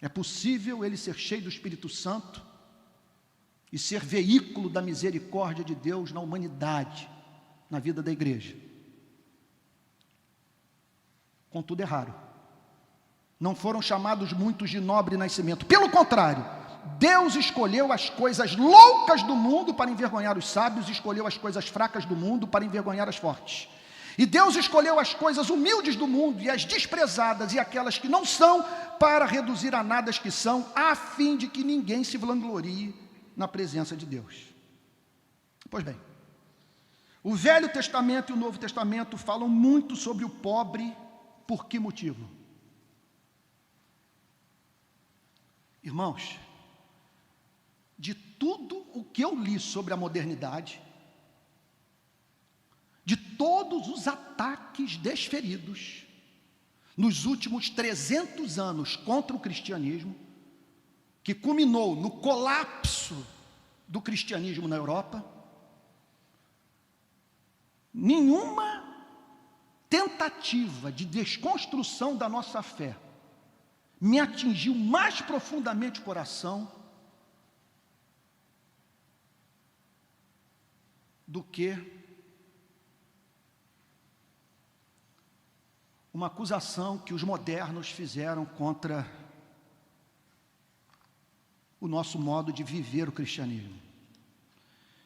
É possível ele ser cheio do Espírito Santo, e ser veículo da misericórdia de Deus na humanidade, na vida da igreja. Contudo, é raro. Não foram chamados muitos de nobre nascimento. Pelo contrário, Deus escolheu as coisas loucas do mundo para envergonhar os sábios, e escolheu as coisas fracas do mundo para envergonhar as fortes. E Deus escolheu as coisas humildes do mundo e as desprezadas e aquelas que não são, para reduzir a nada as que são, a fim de que ninguém se vanglorie na presença de Deus. Pois bem, o Velho Testamento e o Novo Testamento falam muito sobre o pobre. Por que motivo? Irmãos, de tudo o que eu li sobre a modernidade, de todos os ataques desferidos nos últimos 300 anos contra o cristianismo, que culminou no colapso do cristianismo na Europa, nenhuma tentativa de desconstrução da nossa fé me atingiu mais profundamente o coração do que uma acusação que os modernos fizeram contra o nosso modo de viver o cristianismo.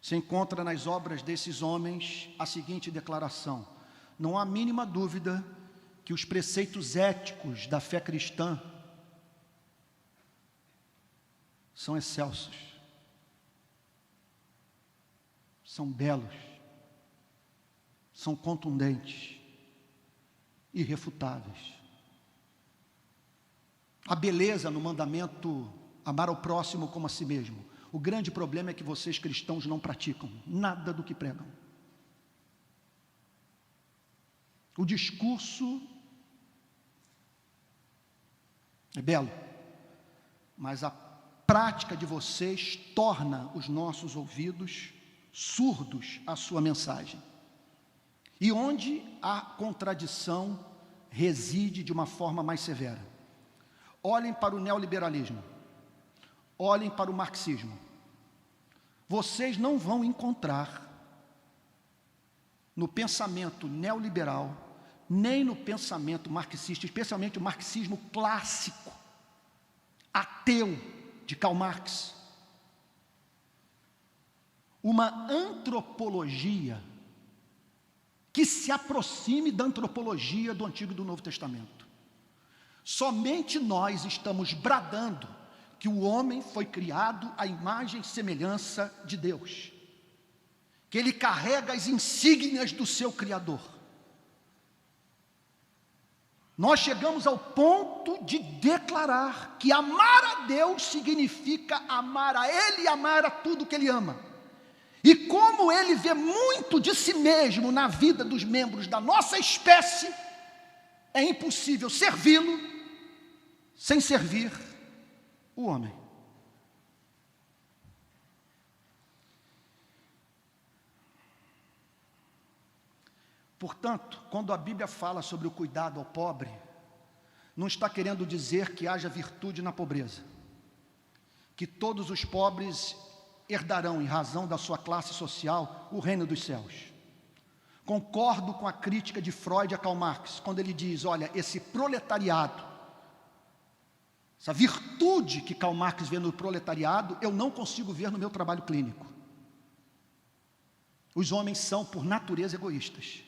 Se encontra nas obras desses homens a seguinte declaração: não há mínima dúvida que os preceitos éticos da fé cristã são excelsos, são belos, são contundentes, irrefutáveis. A beleza no mandamento amar ao próximo como a si mesmo. O grande problema é que vocês cristãos não praticam nada do que pregam. O discurso é belo, mas a prática de vocês torna os nossos ouvidos surdos à sua mensagem. E onde a contradição reside de uma forma mais severa. Olhem para o neoliberalismo, olhem para o marxismo. Vocês não vão encontrar no pensamento neoliberal, nem no pensamento marxista, especialmente o marxismo clássico, ateu, de Karl Marx, uma antropologia que se aproxime da antropologia do Antigo e do Novo Testamento. Somente nós estamos bradando que o homem foi criado à imagem e semelhança de Deus, que ele carrega as insígnias do seu Criador. Nós chegamos ao ponto de declarar que amar a Deus significa amar a Ele e amar a tudo que Ele ama. E como Ele vê muito de si mesmo na vida dos membros da nossa espécie, é impossível servi-lo sem servir o homem. Portanto, quando a Bíblia fala sobre o cuidado ao pobre, não está querendo dizer que haja virtude na pobreza, que todos os pobres herdarão, em razão da sua classe social, o reino dos céus. Concordo com a crítica de Freud a Karl Marx, quando ele diz, olha, esse proletariado, essa virtude que Karl Marx vê no proletariado, eu não consigo ver no meu trabalho clínico. Os homens são, por natureza, egoístas.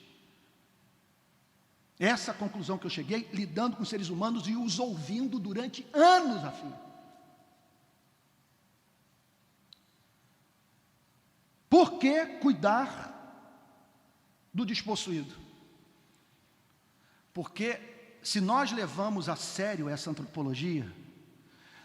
Essa é a conclusão que eu cheguei, lidando com seres humanos e os ouvindo durante anos a fio. Por que cuidar do despossuído? Porque se nós levamos a sério essa antropologia,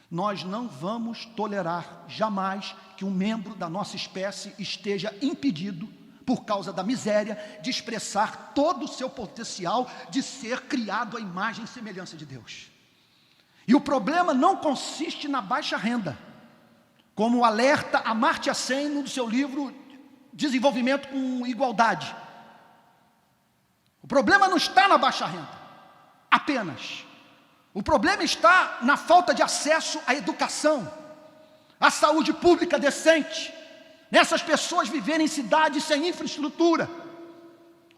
nós não vamos tolerar jamais que um membro da nossa espécie esteja impedido, por causa da miséria, de expressar todo o seu potencial de ser criado à imagem e semelhança de Deus. E o problema não consiste na baixa renda, como alerta Amartya Sen no seu livro Desenvolvimento com Igualdade. O problema não está na baixa renda, apenas. O problema está na falta de acesso à educação. a saúde pública decente, nessas pessoas viverem em cidades sem infraestrutura.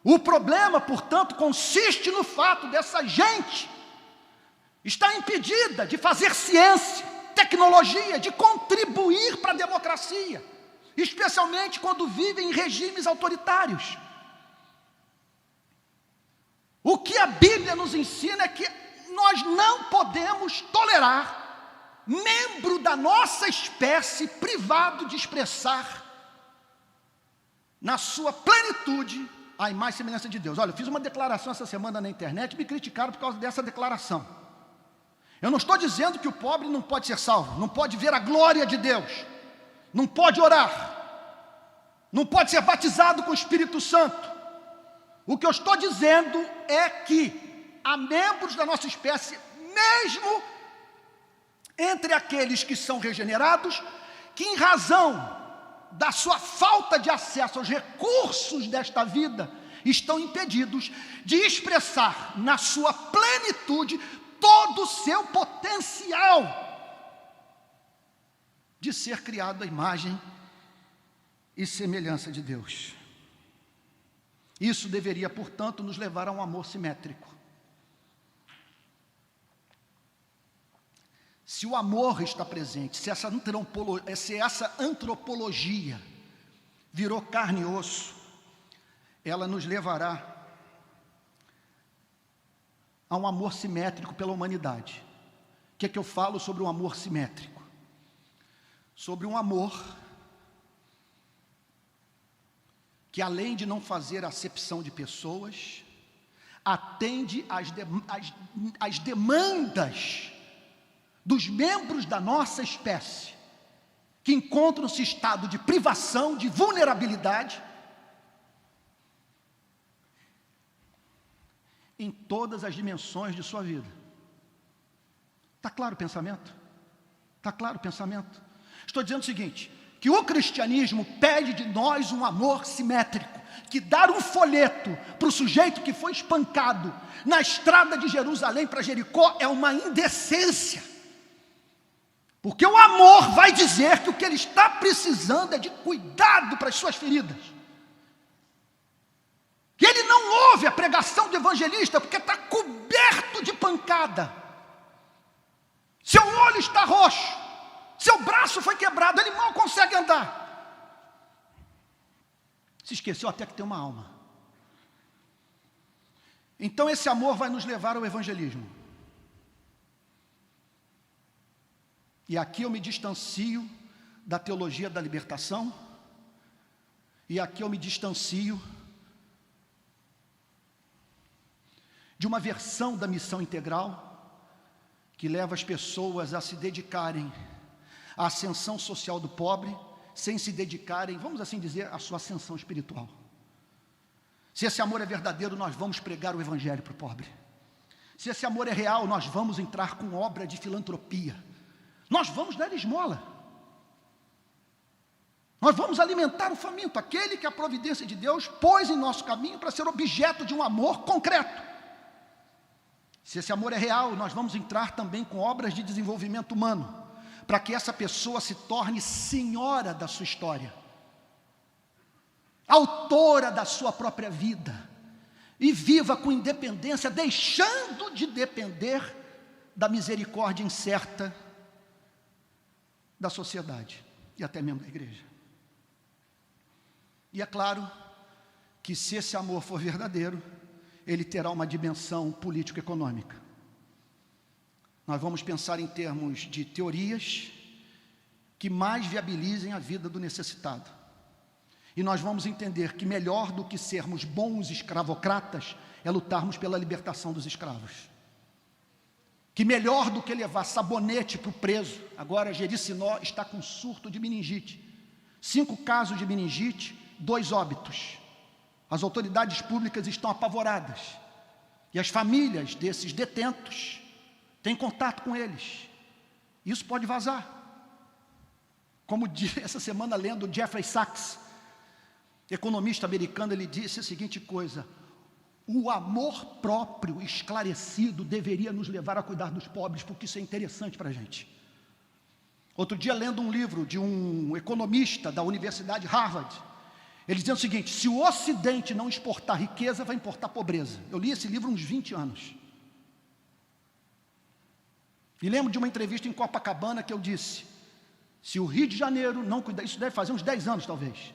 O problema, portanto, consiste no fato dessa gente estar impedida de fazer ciência, tecnologia, de contribuir para a democracia, especialmente quando vivem em regimes autoritários. O que a Bíblia nos ensina é que nós não podemos tolerar membro da nossa espécie privado de expressar na sua plenitude a imagem e semelhança de Deus. Olha, eu fiz uma declaração essa semana na internet e me criticaram por causa dessa declaração. Eu não estou dizendo que o pobre não pode ser salvo, não pode ver a glória de Deus, não pode orar, não pode ser batizado com o Espírito Santo. O que eu estou dizendo é que há membros da nossa espécie, mesmo entre aqueles que são regenerados, que em razão da sua falta de acesso aos recursos desta vida, estão impedidos de expressar na sua plenitude todo o seu potencial de ser criado à imagem e semelhança de Deus. Isso deveria, portanto, nos levar a um amor simétrico. Se o amor está presente, se essa antropologia virou carne e osso, ela nos levará a um amor simétrico pela humanidade. O que é que eu falo sobre um amor simétrico? Sobre um amor que, além de não fazer acepção de pessoas, atende às demandas dos membros da nossa espécie, que encontram-se em estado de privação, de vulnerabilidade, em todas as dimensões de sua vida. Está claro o pensamento? Está claro o pensamento? Estou dizendo o seguinte, que o cristianismo pede de nós um amor simétrico, que dar um folheto para o sujeito que foi espancado na estrada de Jerusalém para Jericó é uma indecência, porque o amor vai dizer que o que ele está precisando é de cuidado para as suas feridas, que ele não ouve a pregação do evangelista porque está coberto de pancada, seu olho está roxo, seu braço foi quebrado, ele mal consegue andar. Se esqueceu até que tem uma alma. Então esse amor vai nos levar ao evangelismo. E aqui eu me distancio da teologia da libertação, e aqui eu me distancio de uma versão da missão integral que leva as pessoas a se dedicarem à ascensão social do pobre, sem se dedicarem, vamos assim dizer, à sua ascensão espiritual. Se esse amor é verdadeiro, nós vamos pregar o evangelho para o pobre. Se esse amor é real, nós vamos entrar com obra de filantropia. Nós vamos dar esmola. Nós vamos alimentar o faminto, aquele que a providência de Deus pôs em nosso caminho para ser objeto de um amor concreto. Se esse amor é real, nós vamos entrar também com obras de desenvolvimento humano, para que essa pessoa se torne senhora da sua história, autora da sua própria vida, e viva com independência, deixando de depender da misericórdia incerta da sociedade, e até mesmo da igreja. E é claro que se esse amor for verdadeiro, ele terá uma dimensão político-econômica. Nós vamos pensar em termos de teorias que mais viabilizem a vida do necessitado. E nós vamos entender que melhor do que sermos bons escravocratas é lutarmos pela libertação dos escravos. Que melhor do que levar sabonete para o preso, agora Jericinó está com surto de meningite. 5 casos de meningite, 2 óbitos. As autoridades públicas estão apavoradas. E as famílias desses detentos têm contato com eles. Isso pode vazar. Como disse essa semana lendo Jeffrey Sachs, economista americano, ele disse a seguinte coisa: o amor próprio esclarecido deveria nos levar a cuidar dos pobres, porque isso é interessante para a gente. Outro dia, lendo um livro de um economista da Universidade Harvard, ele dizia o seguinte: se o Ocidente não exportar riqueza, vai importar pobreza. Eu li esse livro há uns 20 anos. E lembro de uma entrevista em Copacabana que eu disse: se o Rio de Janeiro não cuidar, isso deve fazer uns 10 anos talvez,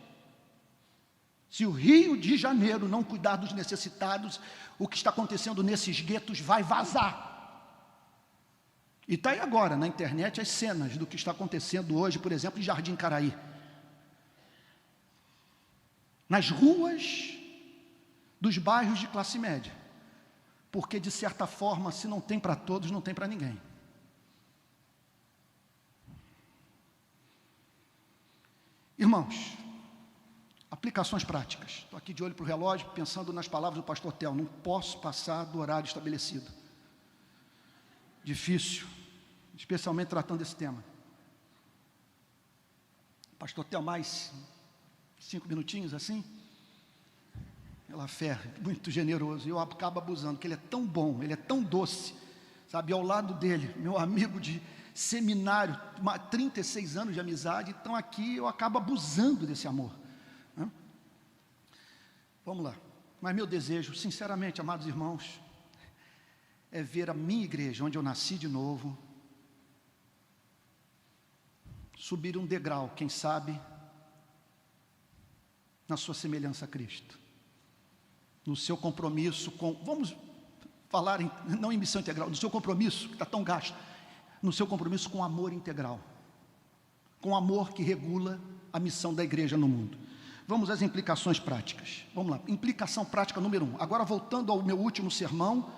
se o Rio de Janeiro não cuidar dos necessitados, o que está acontecendo nesses guetos vai vazar. E está aí agora na internet as cenas do que está acontecendo hoje, por exemplo, em Jardim Caraí. Nas ruas dos bairros de classe média. Porque, de certa forma, se não tem para todos, não tem para ninguém. Irmãos, aplicações práticas. Estou aqui de olho para o relógio, pensando nas palavras do pastor Tel. Não posso passar do horário estabelecido. Difícil, especialmente tratando desse tema. Pastor Tel, mais 5 minutinhos assim? Pela fé, muito generoso. Eu acabo abusando, porque ele é tão bom, ele é tão doce. Sabe, ao lado dele, meu amigo de seminário, 36 anos de amizade, então aqui eu acabo abusando desse amor. Vamos lá. Mas meu desejo, sinceramente, amados irmãos, é ver a minha igreja, onde eu nasci de novo, subir um degrau, quem sabe, na sua semelhança a Cristo, no seu compromisso com, vamos falar, não em missão integral, no seu compromisso, que está tão gasto, no seu compromisso com amor integral, com amor que regula a missão da igreja no mundo. Vamos às implicações práticas. Vamos lá, implicação prática número 1. Agora voltando ao meu último sermão,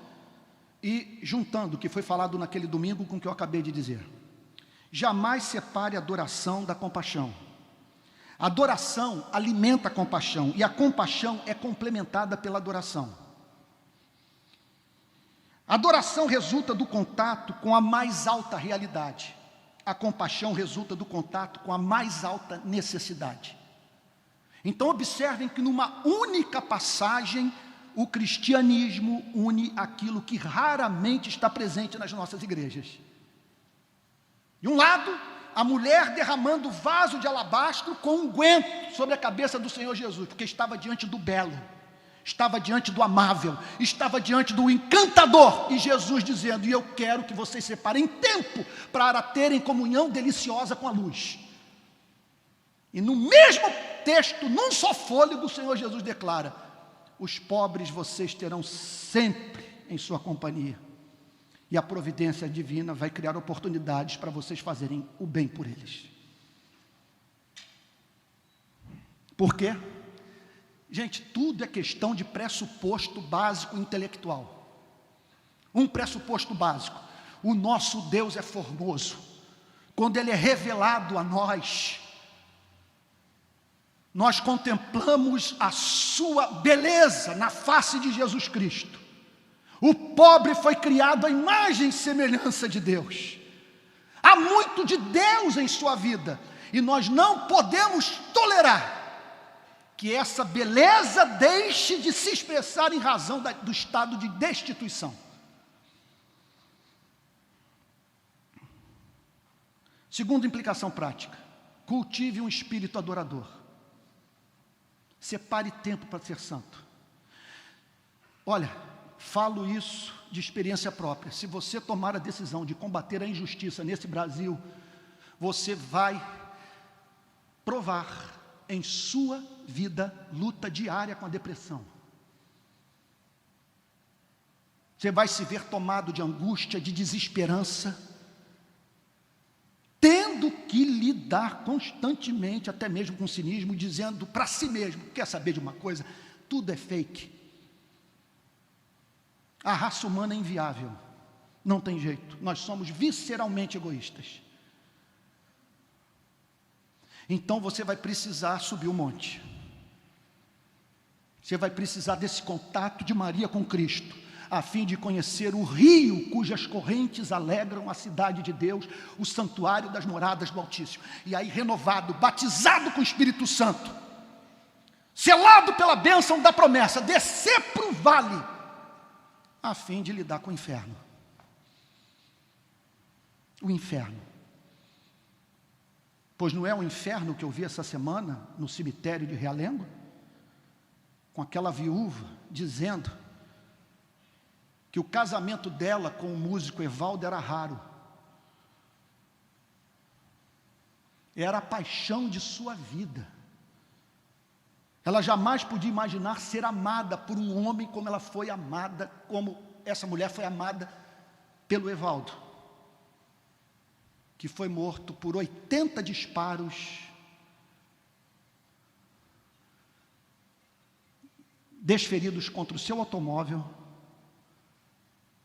e juntando o que foi falado naquele domingo com o que eu acabei de dizer. Jamais separe a adoração da compaixão. A adoração alimenta a compaixão, e a compaixão é complementada pela adoração. A adoração resulta do contato com a mais alta realidade. A compaixão resulta do contato com a mais alta necessidade. Então observem que numa única passagem, o cristianismo une aquilo que raramente está presente nas nossas igrejas. De um lado, a mulher derramando vaso de alabastro com unguento sobre a cabeça do Senhor Jesus, porque estava diante do belo, estava diante do amável, estava diante do encantador, e Jesus dizendo: e eu quero que vocês separem tempo para terem comunhão deliciosa com a luz. E no mesmo texto, num só fôlego, o Senhor Jesus declara: os pobres vocês terão sempre em sua companhia, e a providência divina vai criar oportunidades para vocês fazerem o bem por eles. Por quê? Gente, tudo é questão de pressuposto básico intelectual. Um pressuposto básico: o nosso Deus é formoso. Quando Ele é revelado a nós, nós contemplamos a sua beleza na face de Jesus Cristo. O pobre foi criado à imagem e semelhança de Deus. Há muito de Deus em sua vida, e nós não podemos tolerar que essa beleza deixe de se expressar em razão do estado de destituição. Segunda implicação prática: cultive um espírito adorador. Separe tempo para ser santo. Olha, falo isso de experiência própria. Se você tomar a decisão de combater a injustiça nesse Brasil, você vai provar em sua vida luta diária com a depressão. Você vai se ver tomado de angústia, de desesperança, tendo que lidar constantemente, até mesmo com cinismo, dizendo para si mesmo: quer saber de uma coisa? Tudo é fake. A raça humana é inviável, não tem jeito, nós somos visceralmente egoístas. Então você vai precisar subir o monte, você vai precisar desse contato de Maria com Cristo, a fim de conhecer o rio cujas correntes alegram a cidade de Deus, o santuário das moradas do Altíssimo. E aí, renovado, batizado com o Espírito Santo, selado pela bênção da promessa, descer para o vale, a fim de lidar com o inferno. O inferno. Pois não é um inferno que eu vi essa semana no cemitério de Realengo? Com aquela viúva dizendo que o casamento dela com o músico Evaldo era raro. Era a paixão de sua vida. Ela jamais podia imaginar ser amada por um homem como ela foi amada, como essa mulher foi amada pelo Evaldo, que foi morto por 80 disparos desferidos contra o seu automóvel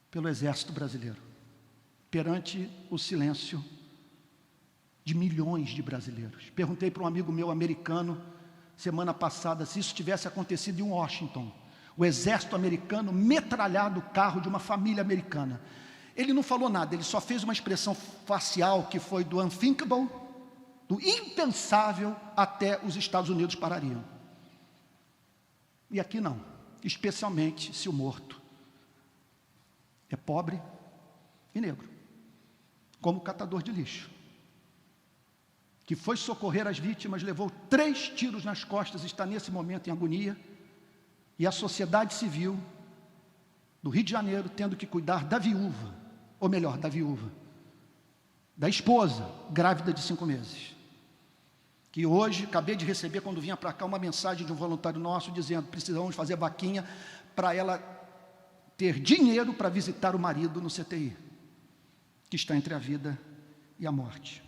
pelo Exército Brasileiro, perante o silêncio de milhões de brasileiros. Perguntei para um amigo meu americano, semana passada, se isso tivesse acontecido em Washington, o exército americano metralhado o carro de uma família americana. Ele não falou nada, ele só fez uma expressão facial que foi do unthinkable, do impensável, até os Estados Unidos parariam. E aqui não, especialmente se o morto é pobre e negro, como o catador de lixo, que foi socorrer as vítimas, levou 3 tiros nas costas, está nesse momento em agonia, e a sociedade civil do Rio de Janeiro tendo que cuidar da viúva, ou melhor, da esposa, grávida de 5 meses. Que hoje, acabei de receber, quando vinha para cá, uma mensagem de um voluntário nosso, dizendo, precisamos fazer vaquinha para ela ter dinheiro para visitar o marido no CTI, que está entre a vida e a morte.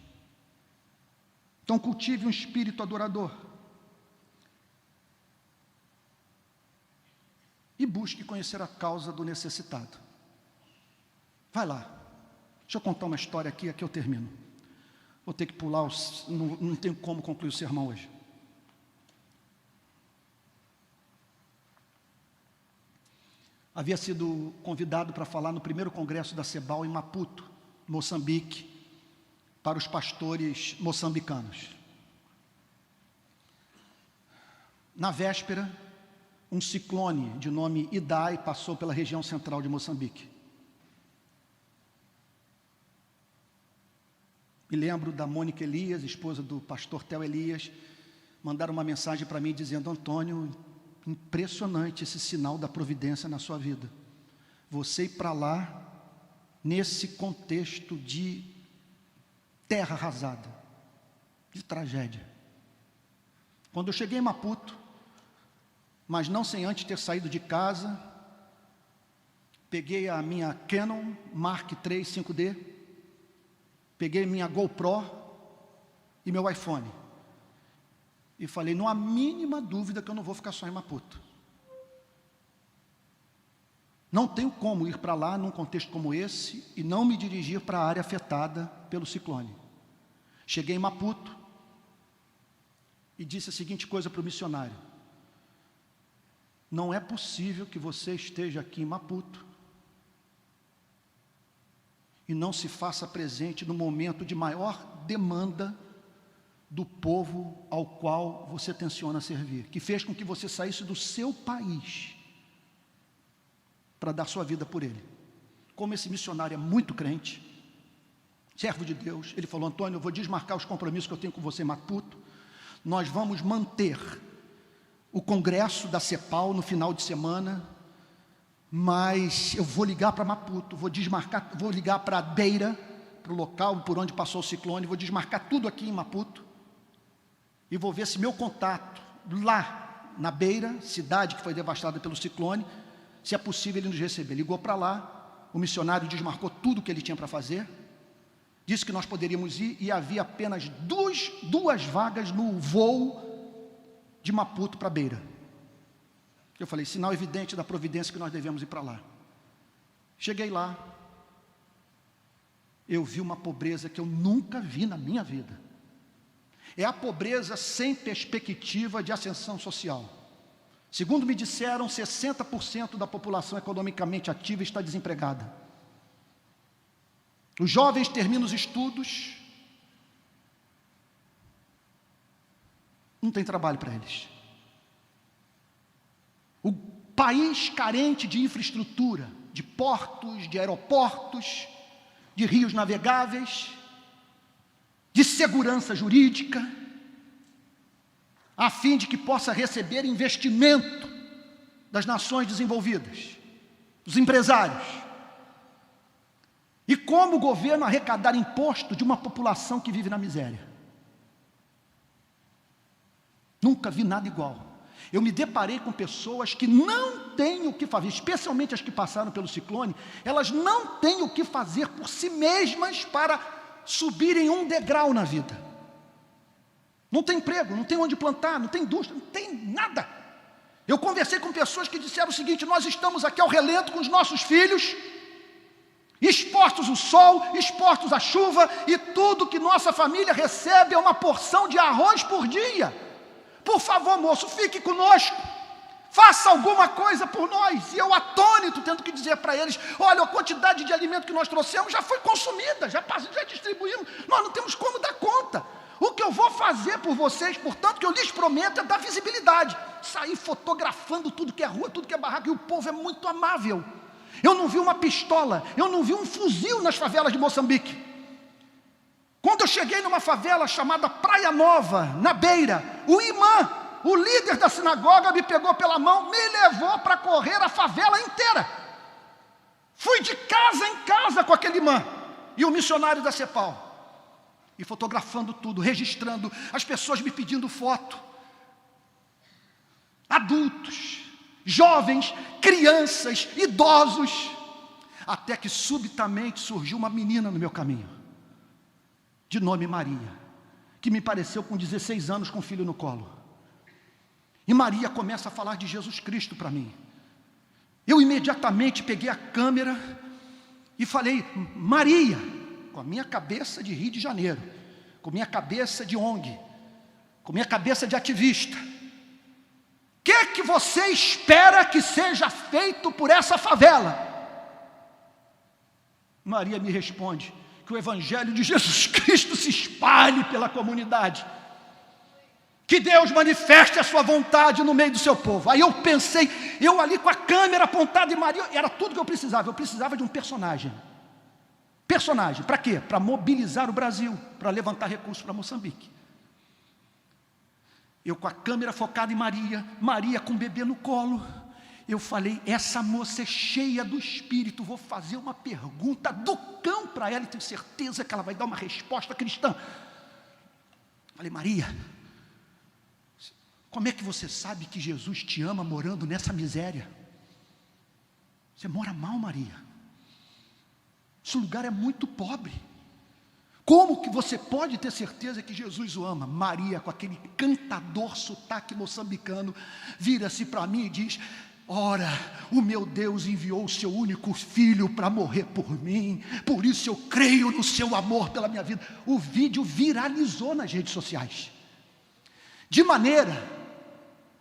Então cultive um espírito adorador e busque conhecer a causa do necessitado. Vai lá, deixa eu contar uma história aqui eu termino. Vou ter que pular, não tenho como concluir o sermão hoje. Havia sido convidado para falar no primeiro congresso da CEBAL em Maputo, Moçambique, para os pastores moçambicanos. Na véspera, um ciclone de nome Idai passou pela região central de Moçambique. Me lembro da Mônica Elias, esposa do pastor Theo Elias, mandaram uma mensagem para mim dizendo, Antônio, impressionante esse sinal da providência na sua vida. Você ir para lá, nesse contexto de terra arrasada, de tragédia. Quando eu cheguei em Maputo, mas não sem antes ter saído de casa, peguei a minha Canon Mark III 5D, peguei minha GoPro e meu iPhone, e falei, não há mínima dúvida que eu não vou ficar só em Maputo. Não tenho como ir para lá num contexto como esse e não me dirigir para a área afetada pelo ciclone. Cheguei em Maputo e disse a seguinte coisa para o missionário: não é possível que você esteja aqui em Maputo e não se faça presente no momento de maior demanda do povo ao qual você tenciona servir, que fez com que você saísse do seu país para dar sua vida por ele. Como esse missionário é muito crente, servo de Deus, ele falou, Antônio, eu vou desmarcar os compromissos que eu tenho com você em Maputo, nós vamos manter o congresso da CEPAL no final de semana, mas eu vou ligar para Maputo, vou desmarcar, vou ligar para a Beira, para o local por onde passou o ciclone, vou desmarcar tudo aqui em Maputo, e vou ver se meu contato lá na Beira, cidade que foi devastada pelo ciclone, se é possível ele nos receber. Ligou para lá, o missionário desmarcou tudo o que ele tinha para fazer, disse que nós poderíamos ir, e havia apenas duas vagas no voo de Maputo para Beira. Eu falei, sinal evidente da providência que nós devemos ir para lá. Cheguei lá, eu vi uma pobreza que eu nunca vi na minha vida. É a pobreza sem perspectiva de ascensão social. Segundo me disseram, 60% da população economicamente ativa está desempregada. Os jovens terminam os estudos, não tem trabalho para eles. O país carente de infraestrutura, de portos, de aeroportos, de rios navegáveis, de segurança jurídica, a fim de que possa receber investimento das nações desenvolvidas, dos empresários. E como o governo arrecadar imposto de uma população que vive na miséria. Nunca vi nada igual. Eu me deparei com pessoas que não têm o que fazer, especialmente as que passaram pelo ciclone, elas não têm o que fazer por si mesmas para subirem um degrau na vida. Não tem emprego, não tem onde plantar, não tem indústria, não tem nada. Eu conversei com pessoas que disseram o seguinte: nós estamos aqui ao relento com os nossos filhos, expostos ao sol, expostos à chuva, e tudo que nossa família recebe é uma porção de arroz por dia. Por favor, moço, fique conosco, faça alguma coisa por nós. E eu atônito, tendo que dizer para eles: olha, a quantidade de alimento que nós trouxemos já foi consumida, já distribuímos, nós não temos como dar conta. O que eu vou fazer por vocês, portanto, que eu lhes prometo, é dar visibilidade, sair fotografando tudo que é rua, tudo que é barraco, e o povo é muito amável. Eu não vi uma pistola, eu não vi um fuzil nas favelas de Moçambique. Quando eu cheguei numa favela chamada Praia Nova, na Beira, o imã, o líder da sinagoga, me pegou pela mão, me levou para correr a favela inteira. Fui de casa em casa com aquele imã e o missionário da CEPAL, e fotografando tudo, registrando, as pessoas me pedindo foto, adultos, jovens, crianças, idosos, até que subitamente surgiu uma menina no meu caminho, de nome Maria, que me pareceu com 16 anos com um filho no colo. E Maria começa a falar de Jesus Cristo para mim. Eu imediatamente peguei a câmera e falei: Maria, com a minha cabeça de Rio de Janeiro, com a minha cabeça de ONG, com a minha cabeça de ativista, o que você espera que seja feito por essa favela? Maria me responde: que o Evangelho de Jesus Cristo se espalhe pela comunidade, que Deus manifeste a sua vontade no meio do seu povo. Aí eu pensei, eu ali com a câmera apontada em Maria, era tudo que eu precisava de um personagem. Personagem, para quê? Para mobilizar o Brasil, para levantar recursos para Moçambique. Eu com a câmera focada em Maria, Maria com o bebê no colo, eu falei: essa moça é cheia do Espírito, vou fazer uma pergunta do cão para ela e tenho certeza que ela vai dar uma resposta cristã. Falei: Maria, como é que você sabe que Jesus te ama morando nessa miséria? Você mora mal, Maria. Esse lugar é muito pobre. Como que você pode ter certeza que Jesus o ama? Maria, com aquele cantador sotaque moçambicano, vira-se para mim e diz: ora, o meu Deus enviou o seu único filho para morrer por mim, por isso eu creio no seu amor pela minha vida. O vídeo viralizou nas redes sociais, de maneira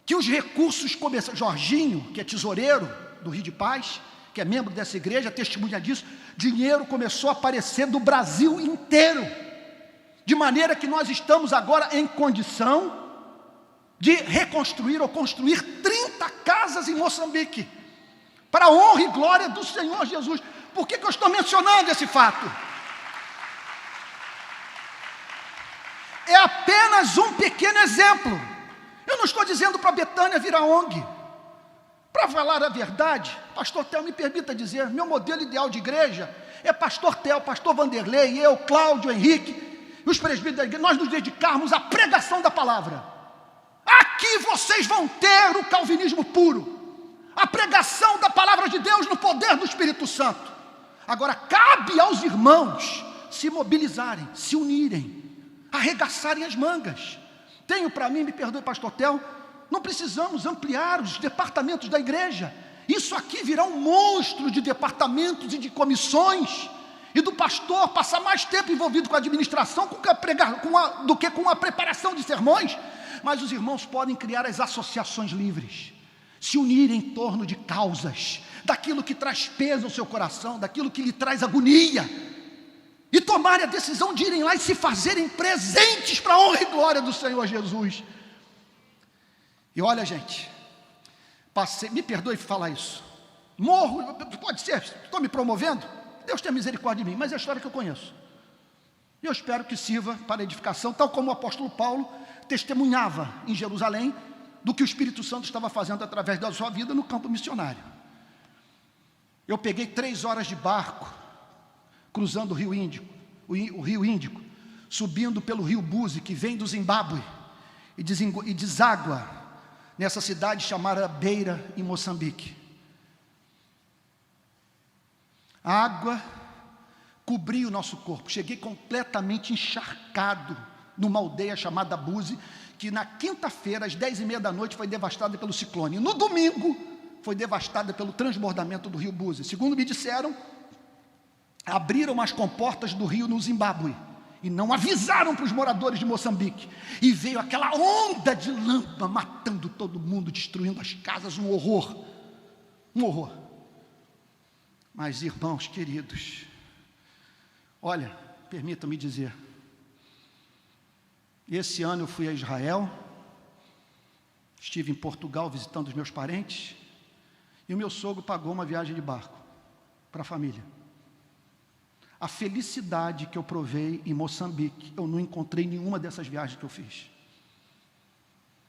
que os recursos começaram. Jorginho, que é tesoureiro do Rio de Paz, que é membro dessa igreja, testemunha disso, dinheiro começou a aparecer do Brasil inteiro, de maneira que nós estamos agora em condição de reconstruir ou construir 30 casas em Moçambique, para a honra e glória do Senhor Jesus. Por que eu estou mencionando esse fato? É apenas um pequeno exemplo. Eu não estou dizendo para Betânia virar ONG. Para falar a verdade, pastor Theo, me permita dizer, meu modelo ideal de igreja é pastor Theo, pastor Vanderlei, eu, Cláudio, Henrique, os presbíteros da igreja, nós nos dedicarmos à pregação da palavra. Aqui vocês vão ter o calvinismo puro, a pregação da palavra de Deus no poder do Espírito Santo. Agora, cabe aos irmãos se mobilizarem, se unirem, arregaçarem as mangas. Tenho para mim, me perdoe, pastor Theo, não precisamos ampliar os departamentos da igreja. Isso aqui virá um monstro de departamentos e de comissões, e do pastor passar mais tempo envolvido com a administração do que com a preparação de sermões. Mas os irmãos podem criar as associações livres, se unirem em torno de causas, daquilo que traz peso ao seu coração, daquilo que lhe traz agonia, e tomarem a decisão de irem lá e se fazerem presentes para a honra e glória do Senhor Jesus. E olha, gente, me perdoe falar isso, pode ser, estou me promovendo, Deus tenha misericórdia de mim, mas é a história que eu conheço. E eu espero que sirva para edificação, tal como o apóstolo Paulo testemunhava em Jerusalém do que o Espírito Santo estava fazendo através da sua vida no campo missionário. Eu peguei 3 horas de barco, cruzando o Rio Índico, subindo pelo rio Buzi, que vem do Zimbábue, e deságua nessa cidade chamada Beira, em Moçambique. A água cobria o nosso corpo. Cheguei completamente encharcado numa aldeia chamada Buzi, que na quinta-feira, às 10h30 da noite, foi devastada pelo ciclone. No domingo, foi devastada pelo transbordamento do rio Buzi. Segundo me disseram, abriram as comportas do rio no Zimbábue e não avisaram para os moradores de Moçambique. E veio aquela onda de lama, matando todo mundo, destruindo as casas, um horror. Um horror. Mas, irmãos queridos, olha, permitam-me dizer, esse ano eu fui a Israel, estive em Portugal visitando os meus parentes, e o meu sogro pagou uma viagem de barco para a família. A felicidade que eu provei em Moçambique, eu não encontrei em nenhuma dessas viagens que eu fiz.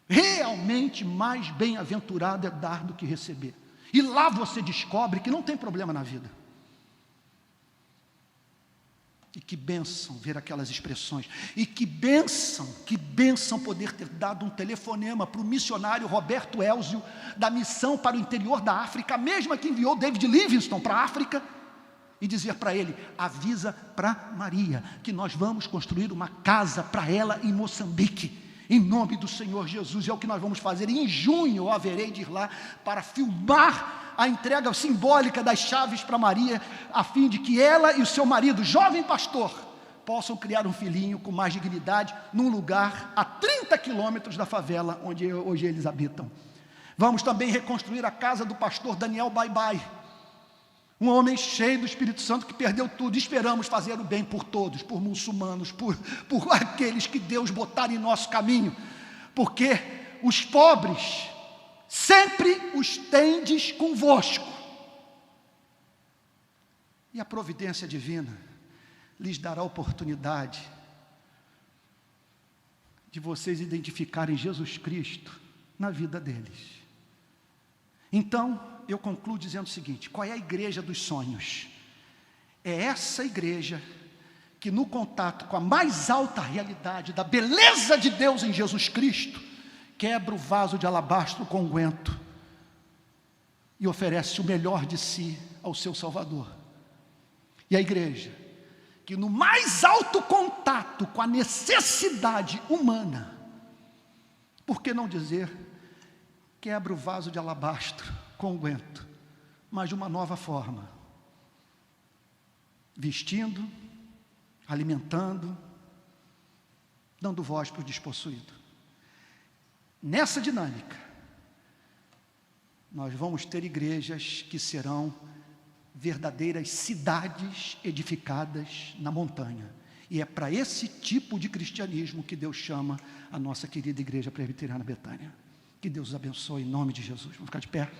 Realmente mais bem-aventurado é dar do que receber. E lá você descobre que não tem problema na vida. E que bênção ver aquelas expressões. E que bênção poder ter dado um telefonema para o missionário Roberto Elzio, da missão para o interior da África, a mesma que enviou David Livingstone para a África, e dizer para ele: avisa para Maria, que nós vamos construir uma casa para ela em Moçambique, em nome do Senhor Jesus. É o que nós vamos fazer. E em junho eu haverei de ir lá para filmar a entrega simbólica das chaves para Maria, a fim de que ela e o seu marido, jovem pastor, possam criar um filhinho com mais dignidade, num lugar a 30 quilômetros da favela onde hoje eles habitam. Vamos também reconstruir a casa do pastor Daniel Baibai, um homem cheio do Espírito Santo que perdeu tudo. Esperamos fazer o bem por todos, por muçulmanos, por aqueles que Deus botar em nosso caminho, porque os pobres sempre os tendes convosco, e a providência divina lhes dará a oportunidade de vocês identificarem Jesus Cristo na vida deles. Então, eu concluo dizendo o seguinte: qual é a igreja dos sonhos? É essa igreja que, no contato com a mais alta realidade da beleza de Deus em Jesus Cristo, quebra o vaso de alabastro com unguento e oferece o melhor de si ao seu Salvador. E a igreja que, no mais alto contato com a necessidade humana, por que não dizer, quebra o vaso de alabastro com unguento, mas de uma nova forma, vestindo, alimentando, dando voz para o despossuído. Nessa dinâmica, nós vamos ter igrejas que serão verdadeiras cidades edificadas na montanha. E é para esse tipo de cristianismo que Deus chama a nossa querida Igreja Presbiteriana Betânia. Que Deus os abençoe em nome de Jesus. Vamos ficar de pé.